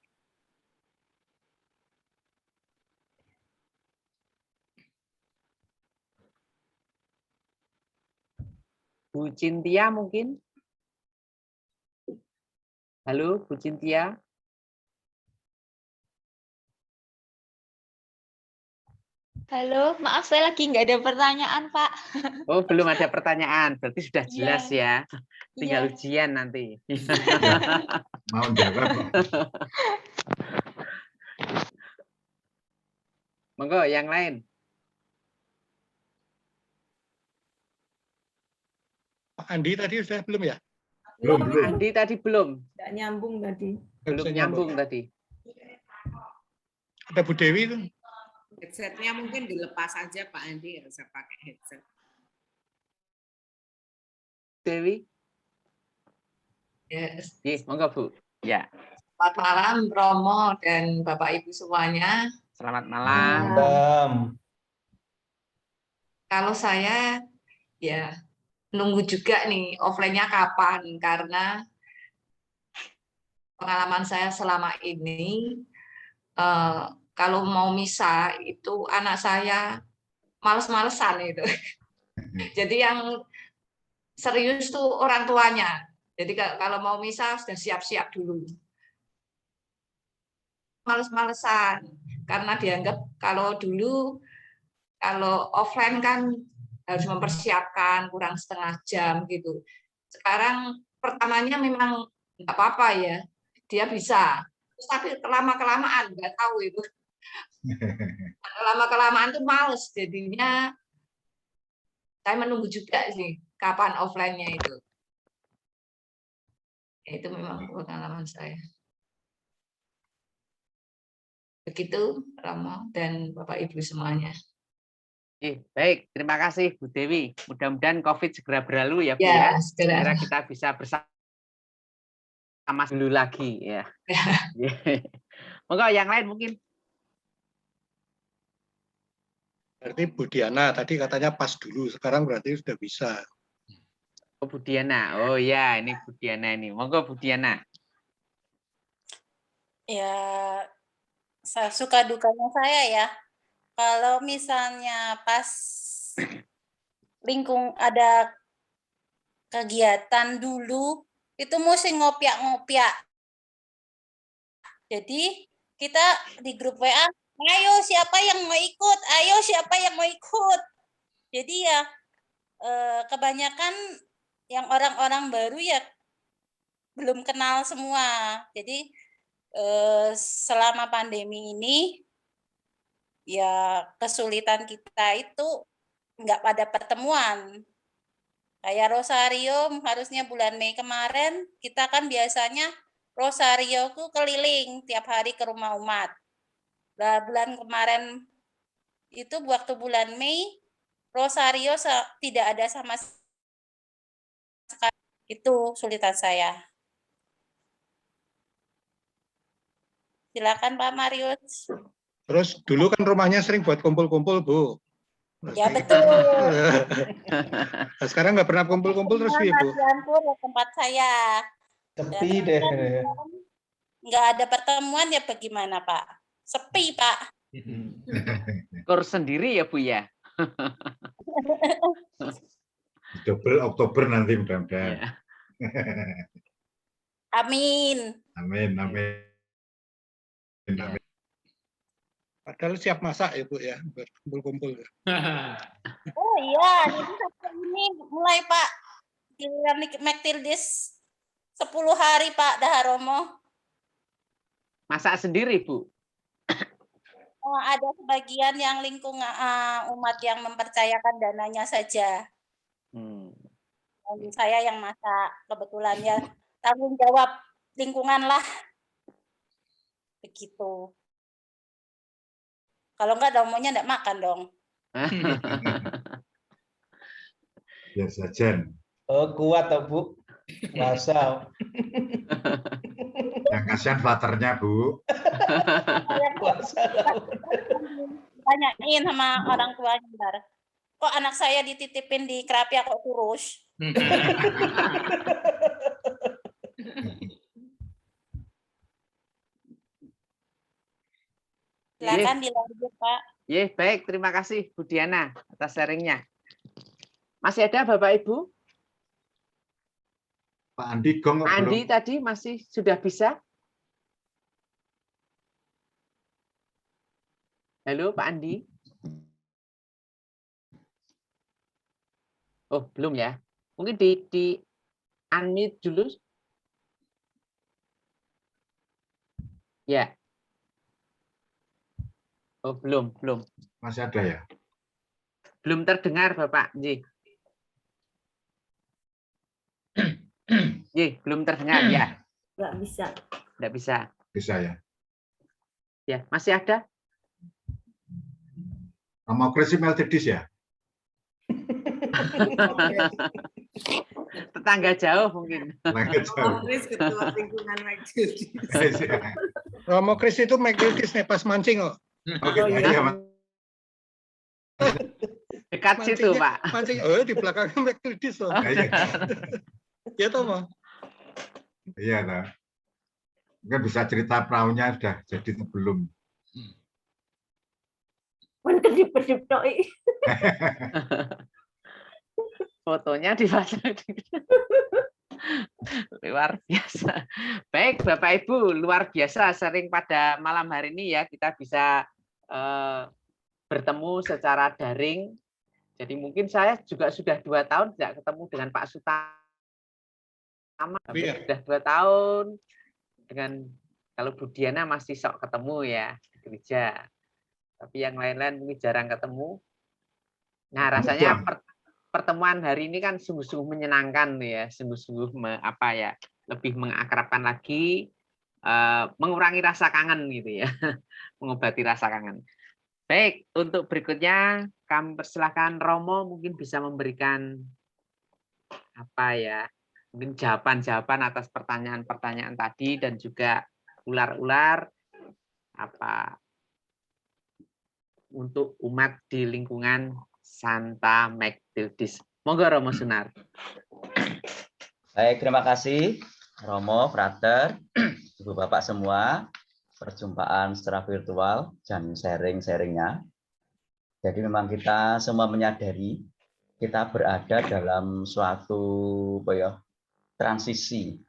Bu Cintia mungkin? Halo, Bu Cintia. Halo, maaf saya lagi nggak ada pertanyaan, Pak. Oh, belum ada pertanyaan. Berarti sudah jelas ya. Tinggal ujian nanti. Mau jawab. Monggo yang lain. Pak Andi tadi sudah belum ya? Belum. Andi tadi belum. Nggak nyambung tadi. Belum nyambung tadi. Ada Bu Dewi itu. Headsetnya mungkin dilepas aja Pak Andi, nggak usah pakai headset. Dewi. Yes. Monggo Bu. Ya. Selamat malam Romo dan Bapak Ibu semuanya. Selamat malam. Kalau saya ya nunggu juga nih offline-nya kapan, karena pengalaman saya selama ini kalau mau misa itu anak saya males-malesan itu. Jadi yang serius tuh orang tuanya. Jadi kalau mau misa sudah siap-siap dulu. Males-malesan karena dianggap kalau dulu kalau offline kan harus mempersiapkan kurang setengah jam gitu. Sekarang pertamanya memang nggak apa-apa ya, dia bisa. Tapi lama-kelamaan nggak tahu itu. Lama-kelamaan tuh males, jadinya saya menunggu juga sih kapan offline-nya itu. Itu memang pengalaman saya. Begitu Romo dan Bapak Ibu semuanya. Baik, terima kasih Bu Dewi. Mudah-mudahan COVID segera berlalu ya Bu Ya, ya. segera. Kita bisa bersama dulu lagi ya. Monggo yang lain mungkin. Berarti Bu Diana tadi katanya pas dulu, sekarang berarti sudah bisa. Oh Bu Diana, oh ya ini Bu Diana ini. Monggo Bu Diana. Ya, suka dukanya saya ya. Kalau misalnya pas ada kegiatan dulu, itu mesti ngopiak-ngopiak. Jadi kita di grup WA, ayo siapa yang mau ikut, ayo siapa yang mau ikut. Jadi ya kebanyakan yang orang-orang baru ya belum kenal semua. Jadi selama pandemi ini ya kesulitan kita itu nggak pada pertemuan. Kayak Rosario harusnya bulan Mei kemarin, kita kan biasanya Rosario tuh keliling tiap hari ke rumah umat. Nah, bulan kemarin itu waktu bulan Mei, Rosario tidak ada sama sekali. Itu sulitan saya. Silakan Pak Marius. Terus dulu kan rumahnya sering buat kumpul-kumpul, Bu. Ya betul. Nah, sekarang nggak pernah kumpul-kumpul terus ya, Bu? Tempat saya. Sepi deh. Nggak ada pertemuan ya bagaimana Pak? Sepi Pak. Kur sendiri ya Bu ya. Double Oktober nanti mudah-mudahan. Ya. Amin. Amin, amin. Ya. Padahal siap masak ya Bu ya, buat kumpul-kumpul. Oh iya, jadi ini mulai Pak giliran Mektildis 10 hari Pak Daharomo. Masak sendiri Bu? Oh, ada sebagian yang lingkungan umat yang mempercayakan dananya saja. Saya yang masak, kebetulan ya tanggung jawab lingkungan lah. Begitu. Kalau enggak Romonya enggak makan dong. Biasa Jen. Oh, kuat toh, Bu. Puasa. Yang kasihan fathernya, Bu. Tanyain sama orang tuanya bentar. Kok anak saya dititipin di Krapia kok kurus? Silakan dilanjut, Pak. Baik, terima kasih Bu Diana atas sharingnya. Masih ada Bapak Ibu? Pak Andi gong. Pak Andi tadi masih sudah bisa? Halo Pak Andi? Oh, belum ya. Mungkin di unmute dulu. Ya. Oh, belum. Masih ada ya? Belum terdengar, Bapak. Nggih. Nggih, belum terdengar ya. Nggak bisa. Nggak bisa. Bisa ya. Ya, masih ada? Romo Kris Meltedis ya? Tetangga jauh mungkin. Romo Kris ketua lingkungan Megdildis. Romo Kris itu Megdildis nih pas mancing kok. Dekat situ, Pak. Mancing, di belakangnya Megdildis loh. Ya toh, Mo? Iya, nah. Mungkin bisa cerita perahunya sudah jadi atau belum. Kedip-kedip doi. Fotonya dipasang. Luar biasa. Baik, Bapak Ibu, luar biasa sering pada malam hari ini ya kita bisa bertemu secara daring. Jadi mungkin saya juga sudah 2 tahun tidak ketemu dengan Pak Sutama. Sudah 2 tahun dengan kalau Bu Diana masih sok ketemu ya di gereja. Tapi yang lain-lain mungkin jarang ketemu. Nah, rasanya pertemuan hari ini kan sungguh-sungguh menyenangkan ya, sungguh-sungguh lebih mengakrabkan lagi, mengurangi rasa kangen gitu ya, mengobati rasa kangen. Baik, untuk berikutnya kami persilahkan Romo mungkin bisa memberikan mungkin jawaban-jawaban atas pertanyaan-pertanyaan tadi dan juga ular-ular untuk umat di lingkungan Santa Megdildis. Monggo Romo Sunar. Baik, terima kasih Romo, Frater, Ibu Bapak semua, perjumpaan secara virtual dan sharing-sharingnya. Jadi memang kita semua menyadari kita berada dalam suatu transisi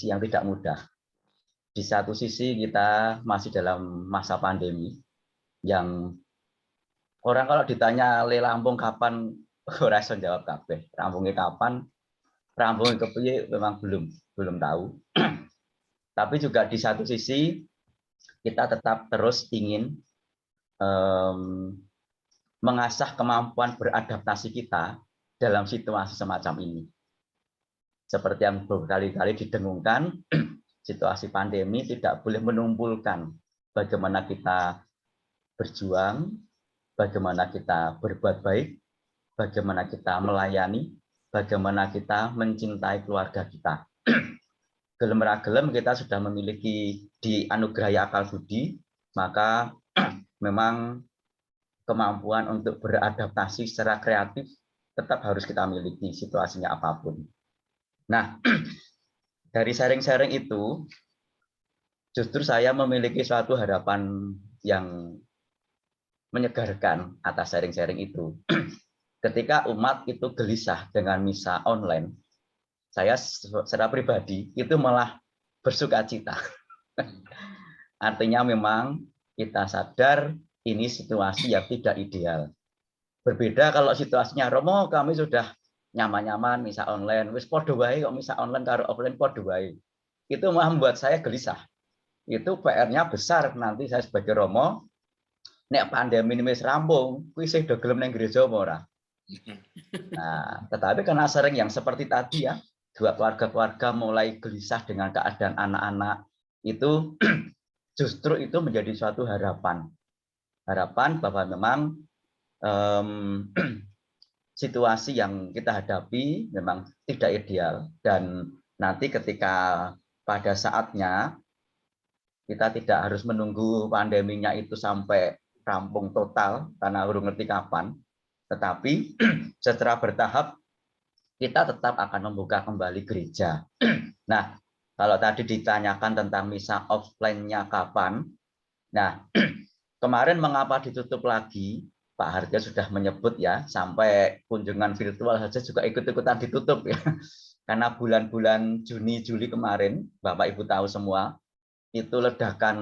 yang tidak mudah. Di satu sisi kita masih dalam masa pandemi yang orang kalau ditanya le Lampung kapan, ora iso jawab kabeh. Rampungnya kapan? Rampungnya kepiye memang belum tahu. Tapi juga di satu sisi kita tetap terus ingin mengasah kemampuan beradaptasi kita dalam situasi semacam ini. Seperti yang berkali-kali didengungkan, situasi pandemi tidak boleh menumpulkan bagaimana kita berjuang, bagaimana kita berbuat baik, bagaimana kita melayani, bagaimana kita mencintai keluarga kita. Gelem kita sudah memiliki dianugerahi akal budi, maka memang kemampuan untuk beradaptasi secara kreatif tetap harus kita miliki situasinya apapun. Nah, dari sharing-sharing itu, justru saya memiliki suatu harapan yang menyegarkan atas sharing-sharing itu. Ketika umat itu gelisah dengan misa online, saya secara pribadi itu malah bersuka cita. Artinya memang kita sadar ini situasi yang tidak ideal. Berbeda kalau situasinya Romo, kami sudah nyaman-nyaman misa online, wis podo wae kok misa online karo offline podo wae. Itu malah membuat saya gelisah. Itu PR-nya besar nanti saya sebagai Romo. Nek pandemi ini wis rampung, kuwi sih do gelem nang gereja apa ora? Nah, tetapi karena sering yang seperti tadi ya, dua keluarga-keluarga mulai gelisah dengan keadaan anak-anak, itu justru itu menjadi suatu harapan. Harapan bahwa memang situasi yang kita hadapi memang tidak ideal dan nanti ketika pada saatnya kita tidak harus menunggu pandeminya itu sampai rampung total karena belum ngerti kapan, tetapi secara bertahap kita tetap akan membuka kembali gereja. Nah, kalau tadi ditanyakan tentang misa offline-nya kapan, nah kemarin mengapa ditutup lagi? Pak Harga sudah menyebut ya, sampai kunjungan virtual saja juga ikut-ikutan ditutup ya. Karena bulan-bulan Juni, Juli kemarin, Bapak Ibu tahu semua, itu ledakan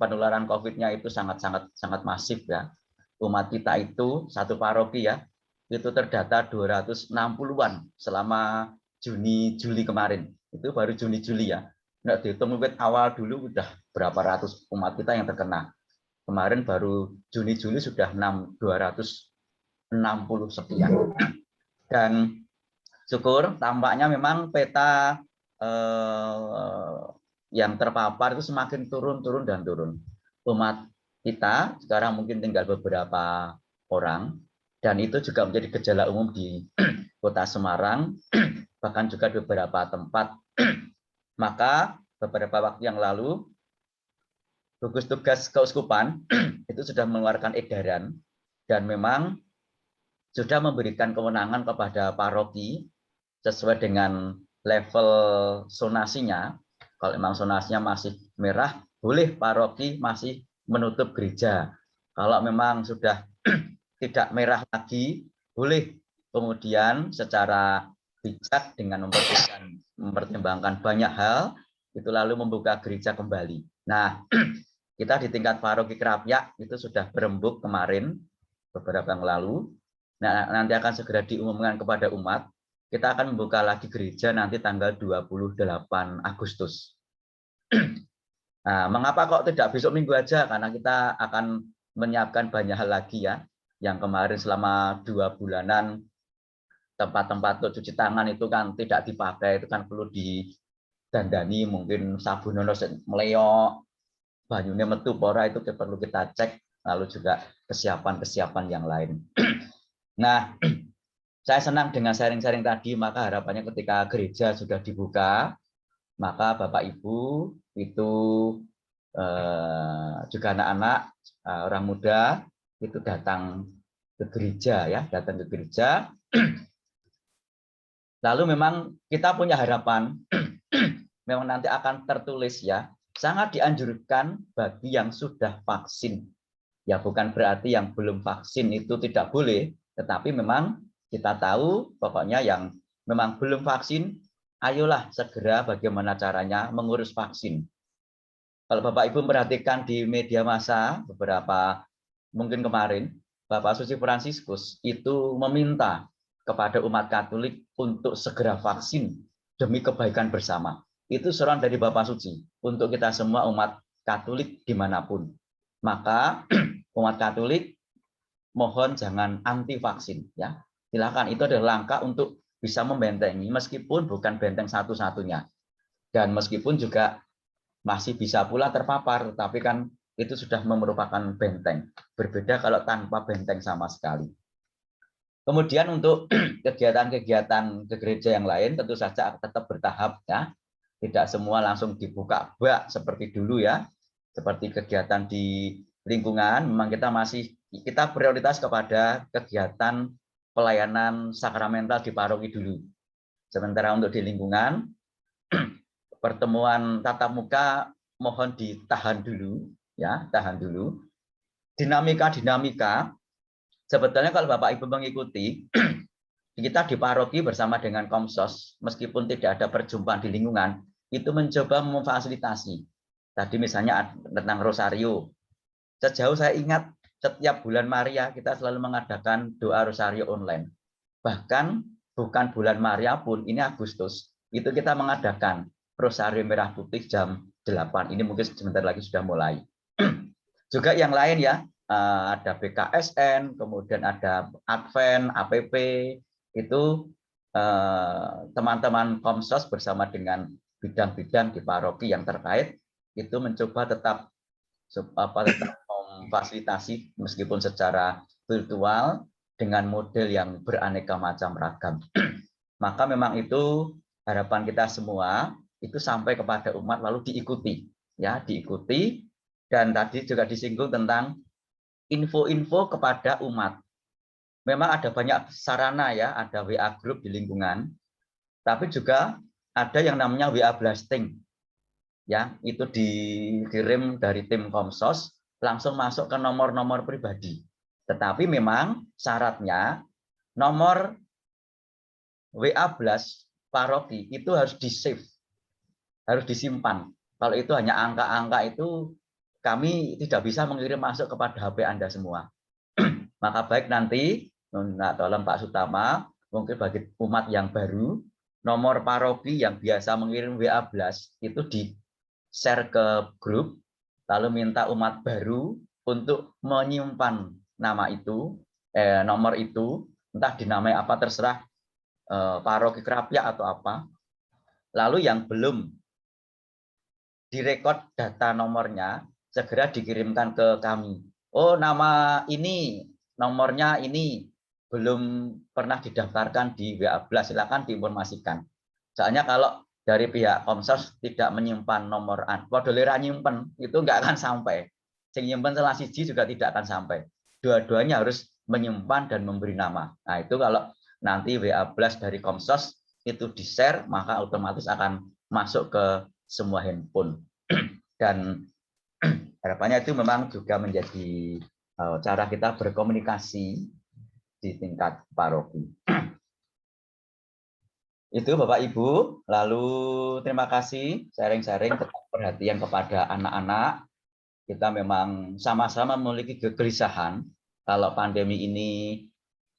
penularan COVID-nya itu sangat masif ya. Umat kita itu satu paroki ya, itu terdata 260-an selama Juni, Juli kemarin. Itu baru Juni, Juli ya. Nggak dihitung awal dulu udah berapa ratus umat kita yang terkena. kemarin baru Juni-Juli sudah 260 sekian. Dan syukur tampaknya memang peta yang terpapar itu semakin turun dan turun. Umat kita sekarang mungkin tinggal beberapa orang, dan itu juga menjadi gejala umum di Kota Semarang, bahkan juga di beberapa tempat. Maka beberapa waktu yang lalu gugus tugas keuskupan itu sudah mengeluarkan edaran dan memang sudah memberikan kewenangan kepada paroki sesuai dengan level zonasinya. Kalau memang zonasinya masih merah, boleh paroki masih menutup gereja. Kalau memang sudah tidak merah lagi, boleh kemudian secara bijak dengan mempertimbangkan banyak hal, itu lalu membuka gereja kembali. Nah, kita di tingkat paroki Krapyak itu sudah berembuk kemarin, beberapa yang lalu. Nah, nanti akan segera diumumkan kepada umat. Kita akan membuka lagi gereja nanti tanggal 28 Agustus. Nah, mengapa kok tidak besok minggu aja? Karena kita akan menyiapkan banyak hal lagi ya. Yang kemarin selama 2 bulanan tempat-tempat untuk cuci tangan itu kan tidak dipakai, itu kan perlu didandani, mungkin sabun meleyok, banyunya metu pora itu perlu kita cek, lalu juga kesiapan-kesiapan yang lain. Nah, saya senang dengan sharing-sharing tadi, maka harapannya ketika gereja sudah dibuka, maka Bapak Ibu itu juga anak-anak, orang muda itu datang ke gereja ya, datang ke gereja. Lalu memang kita punya harapan, memang nanti akan tertulis ya, sangat dianjurkan bagi yang sudah vaksin. Ya bukan berarti yang belum vaksin itu tidak boleh, tetapi memang kita tahu pokoknya yang memang belum vaksin, ayolah segera bagaimana caranya mengurus vaksin. Kalau Bapak Ibu perhatikan di media massa beberapa mungkin kemarin, Bapak Suci Fransiskus itu meminta kepada umat Katolik untuk segera vaksin demi kebaikan bersama. Itu seruan dari Bapak Suci untuk kita semua umat Katolik dimanapun. Maka umat Katolik mohon jangan anti vaksin ya. Silakan, itu adalah langkah untuk bisa membentengi meskipun bukan benteng satu-satunya. Dan meskipun juga masih bisa pula terpapar, tetapi kan itu sudah merupakan benteng. Berbeda kalau tanpa benteng sama sekali. Kemudian untuk kegiatan-kegiatan ke gereja yang lain tentu saja tetap bertahap ya. Tidak semua langsung dibuka bak seperti dulu ya. Seperti kegiatan di lingkungan, memang kita prioritas kepada kegiatan pelayanan sakramental di paroki dulu. Sementara untuk di lingkungan, pertemuan tatap muka mohon ditahan dulu ya, tahan dulu. Dinamika sebetulnya kalau Bapak Ibu mengikuti, kita di paroki bersama dengan Komsos, meskipun tidak ada perjumpaan di lingkungan, itu mencoba memfasilitasi. Tadi misalnya tentang Rosario. Sejauh saya ingat, setiap bulan Maria kita selalu mengadakan doa Rosario online. Bahkan bukan bulan Maria pun, ini Agustus, itu kita mengadakan Rosario Merah Putih jam 8. Ini mungkin sebentar lagi sudah mulai. Juga yang lain ya, ada BKSN, kemudian ada Advent, APP, itu teman-teman Komsos bersama dengan bidang-bidang di paroki yang terkait, itu mencoba tetap memfasilitasi meskipun secara virtual dengan model yang beraneka macam ragam. Maka memang itu harapan kita semua itu sampai kepada umat lalu diikuti ya, diikuti. Dan tadi juga disinggung tentang info-info kepada umat. Memang ada banyak sarana ya, ada WA group di lingkungan, tapi juga ada yang namanya WA blasting. Ya, itu dikirim dari tim Komsos langsung masuk ke nomor-nomor pribadi. Tetapi memang syaratnya nomor WA blast paroki itu harus di-save, harus disimpan. Kalau itu hanya angka-angka itu kami tidak bisa mengirim masuk kepada HP Anda semua. Maka baik nanti, tolong Pak Sutama, mungkin bagi umat yang baru, nomor paroki yang biasa mengirim WA blast itu di-share ke grup, lalu minta umat baru untuk menyimpan nama itu, nomor itu, entah dinamai apa terserah, paroki Krapyak atau apa. Lalu yang belum direkod data nomornya segera dikirimkan ke kami. Oh, nama ini, nomornya ini belum pernah didaftarkan di WA+, silakan diinformasikan. Soalnya kalau dari pihak Komsos tidak menyimpan nomor, podolera nyimpen, itu nggak akan sampai. Sing nyimpen salah siji juga tidak akan sampai. Dua-duanya harus menyimpan dan memberi nama. Nah, itu kalau nanti WA+ dari Komsos itu di-share, maka otomatis akan masuk ke semua handphone. Dan harapannya itu memang juga menjadi cara kita berkomunikasi di tingkat paroki. Itu Bapak Ibu, lalu terima kasih sharing-sharing tentang perhatian kepada anak-anak. Kita memang sama-sama memiliki kegelisahan kalau pandemi ini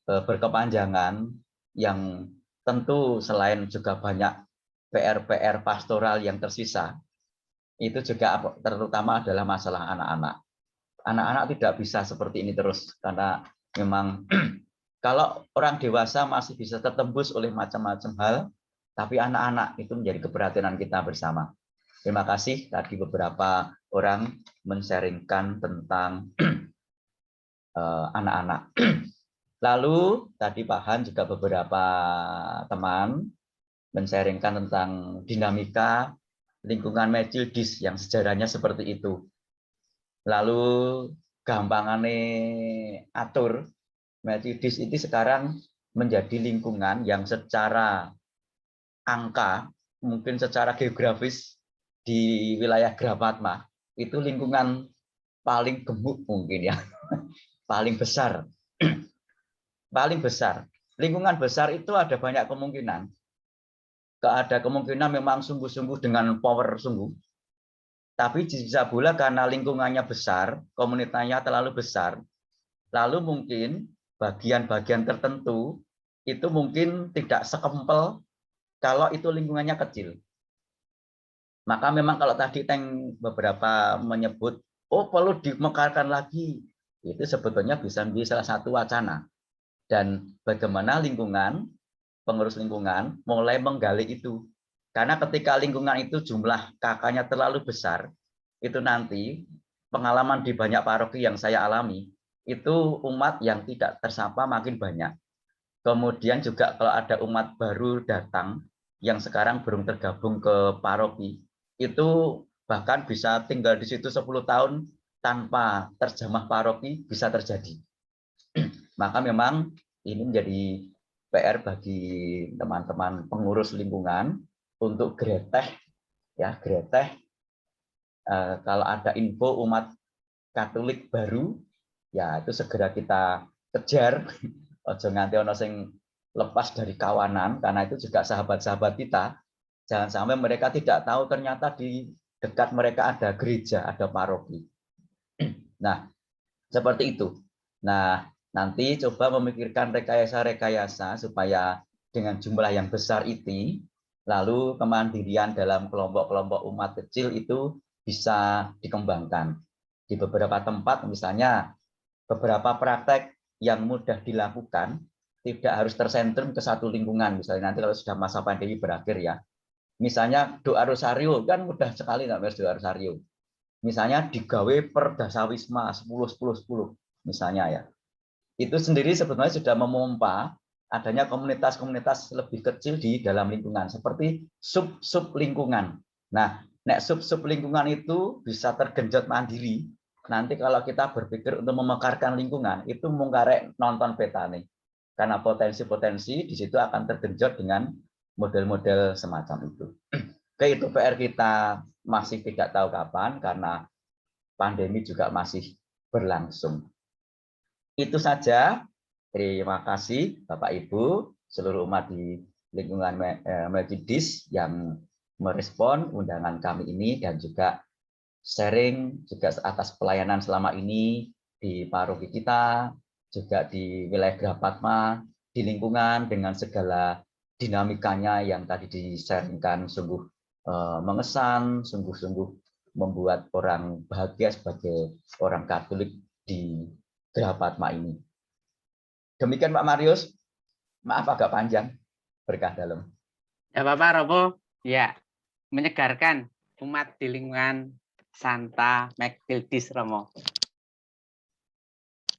berkepanjangan, yang tentu selain juga banyak PR-PR pastoral yang tersisa, itu juga terutama adalah masalah anak-anak. Anak-anak tidak bisa seperti ini terus, karena memang kalau orang dewasa masih bisa tertembus oleh macam-macam hal, tapi anak-anak itu menjadi keperhatian kita bersama. Terima kasih tadi beberapa orang men-sharingkan tentang anak-anak. Lalu tadi Pak Han juga beberapa teman men-sharingkan tentang dinamika lingkungan Methodist yang sejarahnya seperti itu. Lalu gampangane atur, Methodist itu sekarang menjadi lingkungan yang secara angka, mungkin secara geografis di wilayah Grapatma, itu lingkungan paling gemuk mungkin ya, paling besar. Paling besar. Lingkungan besar itu ada banyak kemungkinan. Ada kemungkinan memang sungguh-sungguh dengan power sungguh. Tapi bisa pula karena lingkungannya besar, komunitasnya terlalu besar, lalu mungkin bagian-bagian tertentu itu mungkin tidak sekempel kalau itu lingkungannya kecil. Maka memang kalau tadi Teng beberapa menyebut, oh perlu dimekarkan lagi, itu sebetulnya bisa menjadi salah satu wacana. Dan bagaimana lingkungan, pengurus lingkungan mulai menggali itu. Karena ketika lingkungan itu jumlah kakaknya terlalu besar, itu nanti pengalaman di banyak paroki yang saya alami, itu umat yang tidak tersapa makin banyak. Kemudian juga kalau ada umat baru datang, yang sekarang belum tergabung ke paroki, itu bahkan bisa tinggal di situ 10 tahun tanpa terjamah paroki bisa terjadi. Maka memang ini menjadi PR bagi teman-teman pengurus lingkungan untuk greteh, ya greteh. Kalau ada info umat Katolik baru, ya itu segera kita kejar. Ojo nganti ono sing lepas dari kawanan, karena itu juga sahabat-sahabat kita. Jangan sampai mereka tidak tahu ternyata di dekat mereka ada gereja, ada paroki. Nah, seperti itu. Nah, nanti coba memikirkan rekayasa-rekayasa supaya dengan jumlah yang besar itu, lalu kemandirian dalam kelompok-kelompok umat kecil itu bisa dikembangkan. Di beberapa tempat misalnya beberapa praktek yang mudah dilakukan tidak harus tersentrum ke satu lingkungan. Misalnya nanti kalau sudah masa pandemi berakhir ya, misalnya doa rosario kan mudah sekali nggak, doa rosario. Misalnya digawe per dasawisma 10-10-10 misalnya ya. Itu sendiri sebetulnya sudah memompa adanya komunitas-komunitas lebih kecil di dalam lingkungan seperti sub-sub lingkungan. Nah, nek sub-sub lingkungan itu bisa tergenjot mandiri. Nanti kalau kita berpikir untuk memekarkan lingkungan, itu mungkarek nonton peta nih. Karena potensi-potensi di situ akan tergenjot dengan model-model semacam itu. Oke, itu PR kita masih tidak tahu kapan karena pandemi juga masih berlangsung. Itu saja. Terima kasih Bapak Ibu, seluruh umat di lingkungan Methodist yang merespon undangan kami ini dan juga sharing juga atas pelayanan selama ini di paroki kita, juga di wilayah Grapatma, di lingkungan dengan segala dinamikanya yang tadi di-sharingkan sungguh mengesan, sungguh-sungguh membuat orang bahagia sebagai orang Katolik di Geraha Patma ini. Demikian Pak Marius, maaf agak panjang, berkah dalam. Ya Bapak Romo, ya menyegarkan umat di lingkungan Santa Maktildis Romo.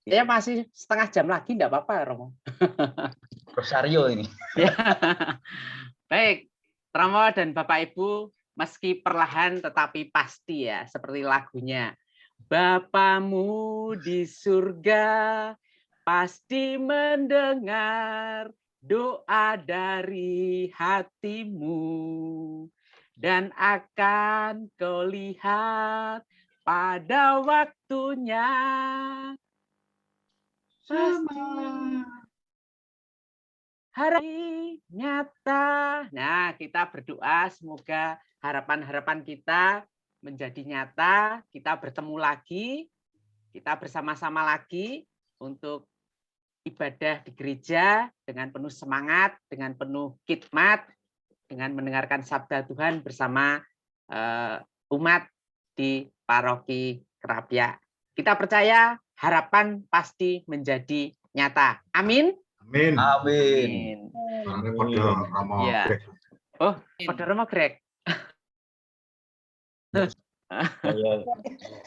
Ya masih setengah jam lagi, enggak apa-apa Romo. Rosario ini. Ya. Baik, Romo dan Bapak Ibu, meski perlahan tetapi pasti ya, seperti lagunya. Bapamu di surga pasti mendengar doa dari hatimu dan akan kau lihat pada waktunya. Hari nyata. Nah, kita berdoa semoga harapan-harapan kita menjadi nyata, kita bertemu lagi, kita bersama-sama lagi untuk ibadah di gereja dengan penuh semangat, dengan penuh khidmat, dengan mendengarkan sabda Tuhan bersama umat di paroki Kerapia. Kita percaya harapan pasti menjadi nyata. Amin. Amin. Amin. Ya. Oh, pada Romo Greg.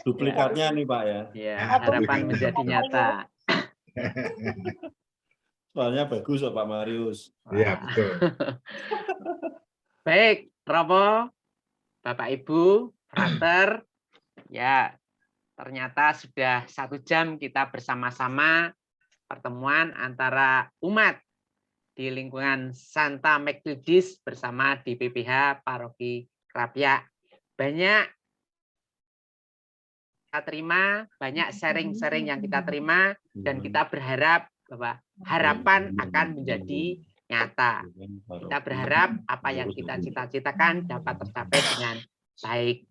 Duplikatnya nih Pak ya. Ya, harapan menjadi nyata. Soalnya bagus Pak Marius. Iya, betul. Baik, Romo, Bapak Ibu, Frater, ya ternyata sudah 1 jam kita bersama-sama pertemuan antara umat di lingkungan Santa Maktildis bersama di PPH Paroki Kerapia. Banyak kita terima, banyak sharing-sharing yang kita terima, dan kita berharap bahwa harapan akan menjadi nyata. Kita berharap apa yang kita cita-citakan dapat tercapai dengan baik.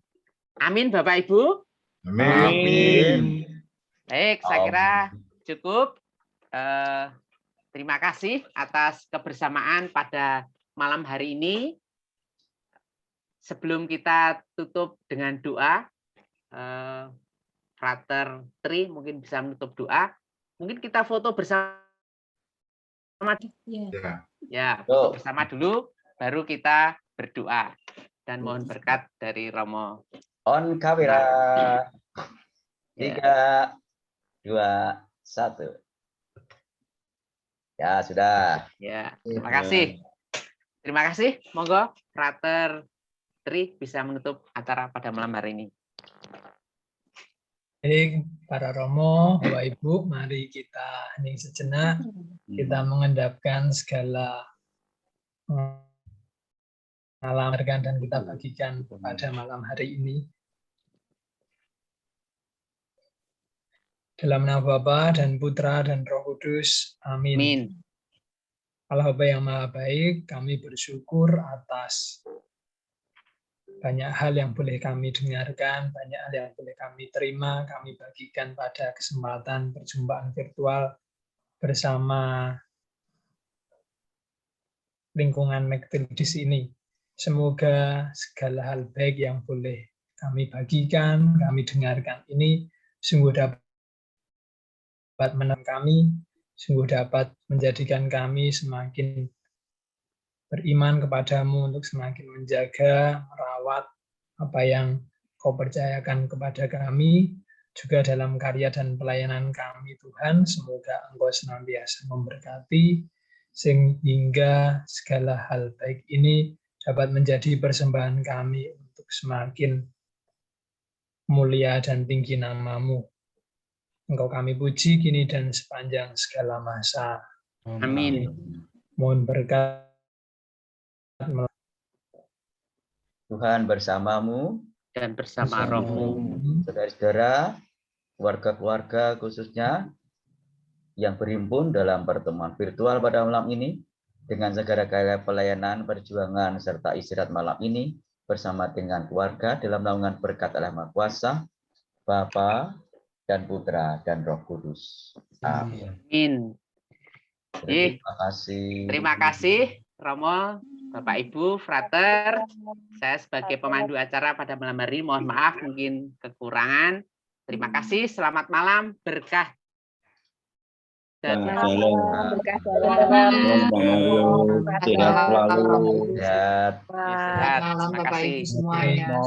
Amin, Bapak Ibu. Amin. Baik, saya kira cukup. Terima kasih atas kebersamaan pada malam hari ini. Sebelum kita tutup dengan doa, Frater Tri mungkin bisa menutup doa. Mungkin kita foto bersama. Ya, foto bersama dulu, baru kita berdoa dan mohon berkat dari Romo. On kamera. 3, 2, 1. Ya, sudah. Ya, terima kasih. Terima kasih. Monggo Frater Tri bisa menutup acara pada malam hari ini. Baik, para Romo, Bapak Ibu, mari kita hening sejenak, kita mengendapkan segala pengalaman dan kita bagikan pada malam hari ini. Dalam nama Bapa dan Putra dan Roh Kudus. Amin. Amin. Allah Bapa yang Maha Baik, kami bersyukur atas banyak hal yang boleh kami dengarkan, banyak hal yang boleh kami terima, kami bagikan pada kesempatan perjumpaan virtual bersama lingkungan Maktildis ini. Semoga segala hal baik yang boleh kami bagikan, kami dengarkan ini sungguh dapat menenangkan kami, sungguh dapat menjadikan kami semakin beriman kepadamu untuk semakin menjaga, merawat apa yang kau percayakan kepada kami, juga dalam karya dan pelayanan kami Tuhan. Semoga Engkau senantiasa memberkati, sehingga segala hal baik ini dapat menjadi persembahan kami untuk semakin mulia dan tinggi nama-Mu. Engkau kami puji kini dan sepanjang segala masa. Amin. Mohon berkat Tuhan bersamamu dan bersama rohmu. Saudara-saudara, keluarga-keluarga khususnya yang berhimpun dalam pertemuan virtual pada malam ini dengan segala karya pelayanan, perjuangan, serta istirahat malam ini bersama dengan keluarga dalam naungan berkat Allah Maha Kuasa, Bapa dan Putra dan Roh Kudus. Amin. Terima kasih. Terima kasih. Terima kasih, Romo. Bapak Ibu, frater, saya sebagai pemandu acara pada malam hari ini mohon maaf mungkin kekurangan. Terima kasih, selamat malam, berkah. Dan Berkah dalam. Sehat selalu. sehat. Selamat malam Bapak Ibu semuanya.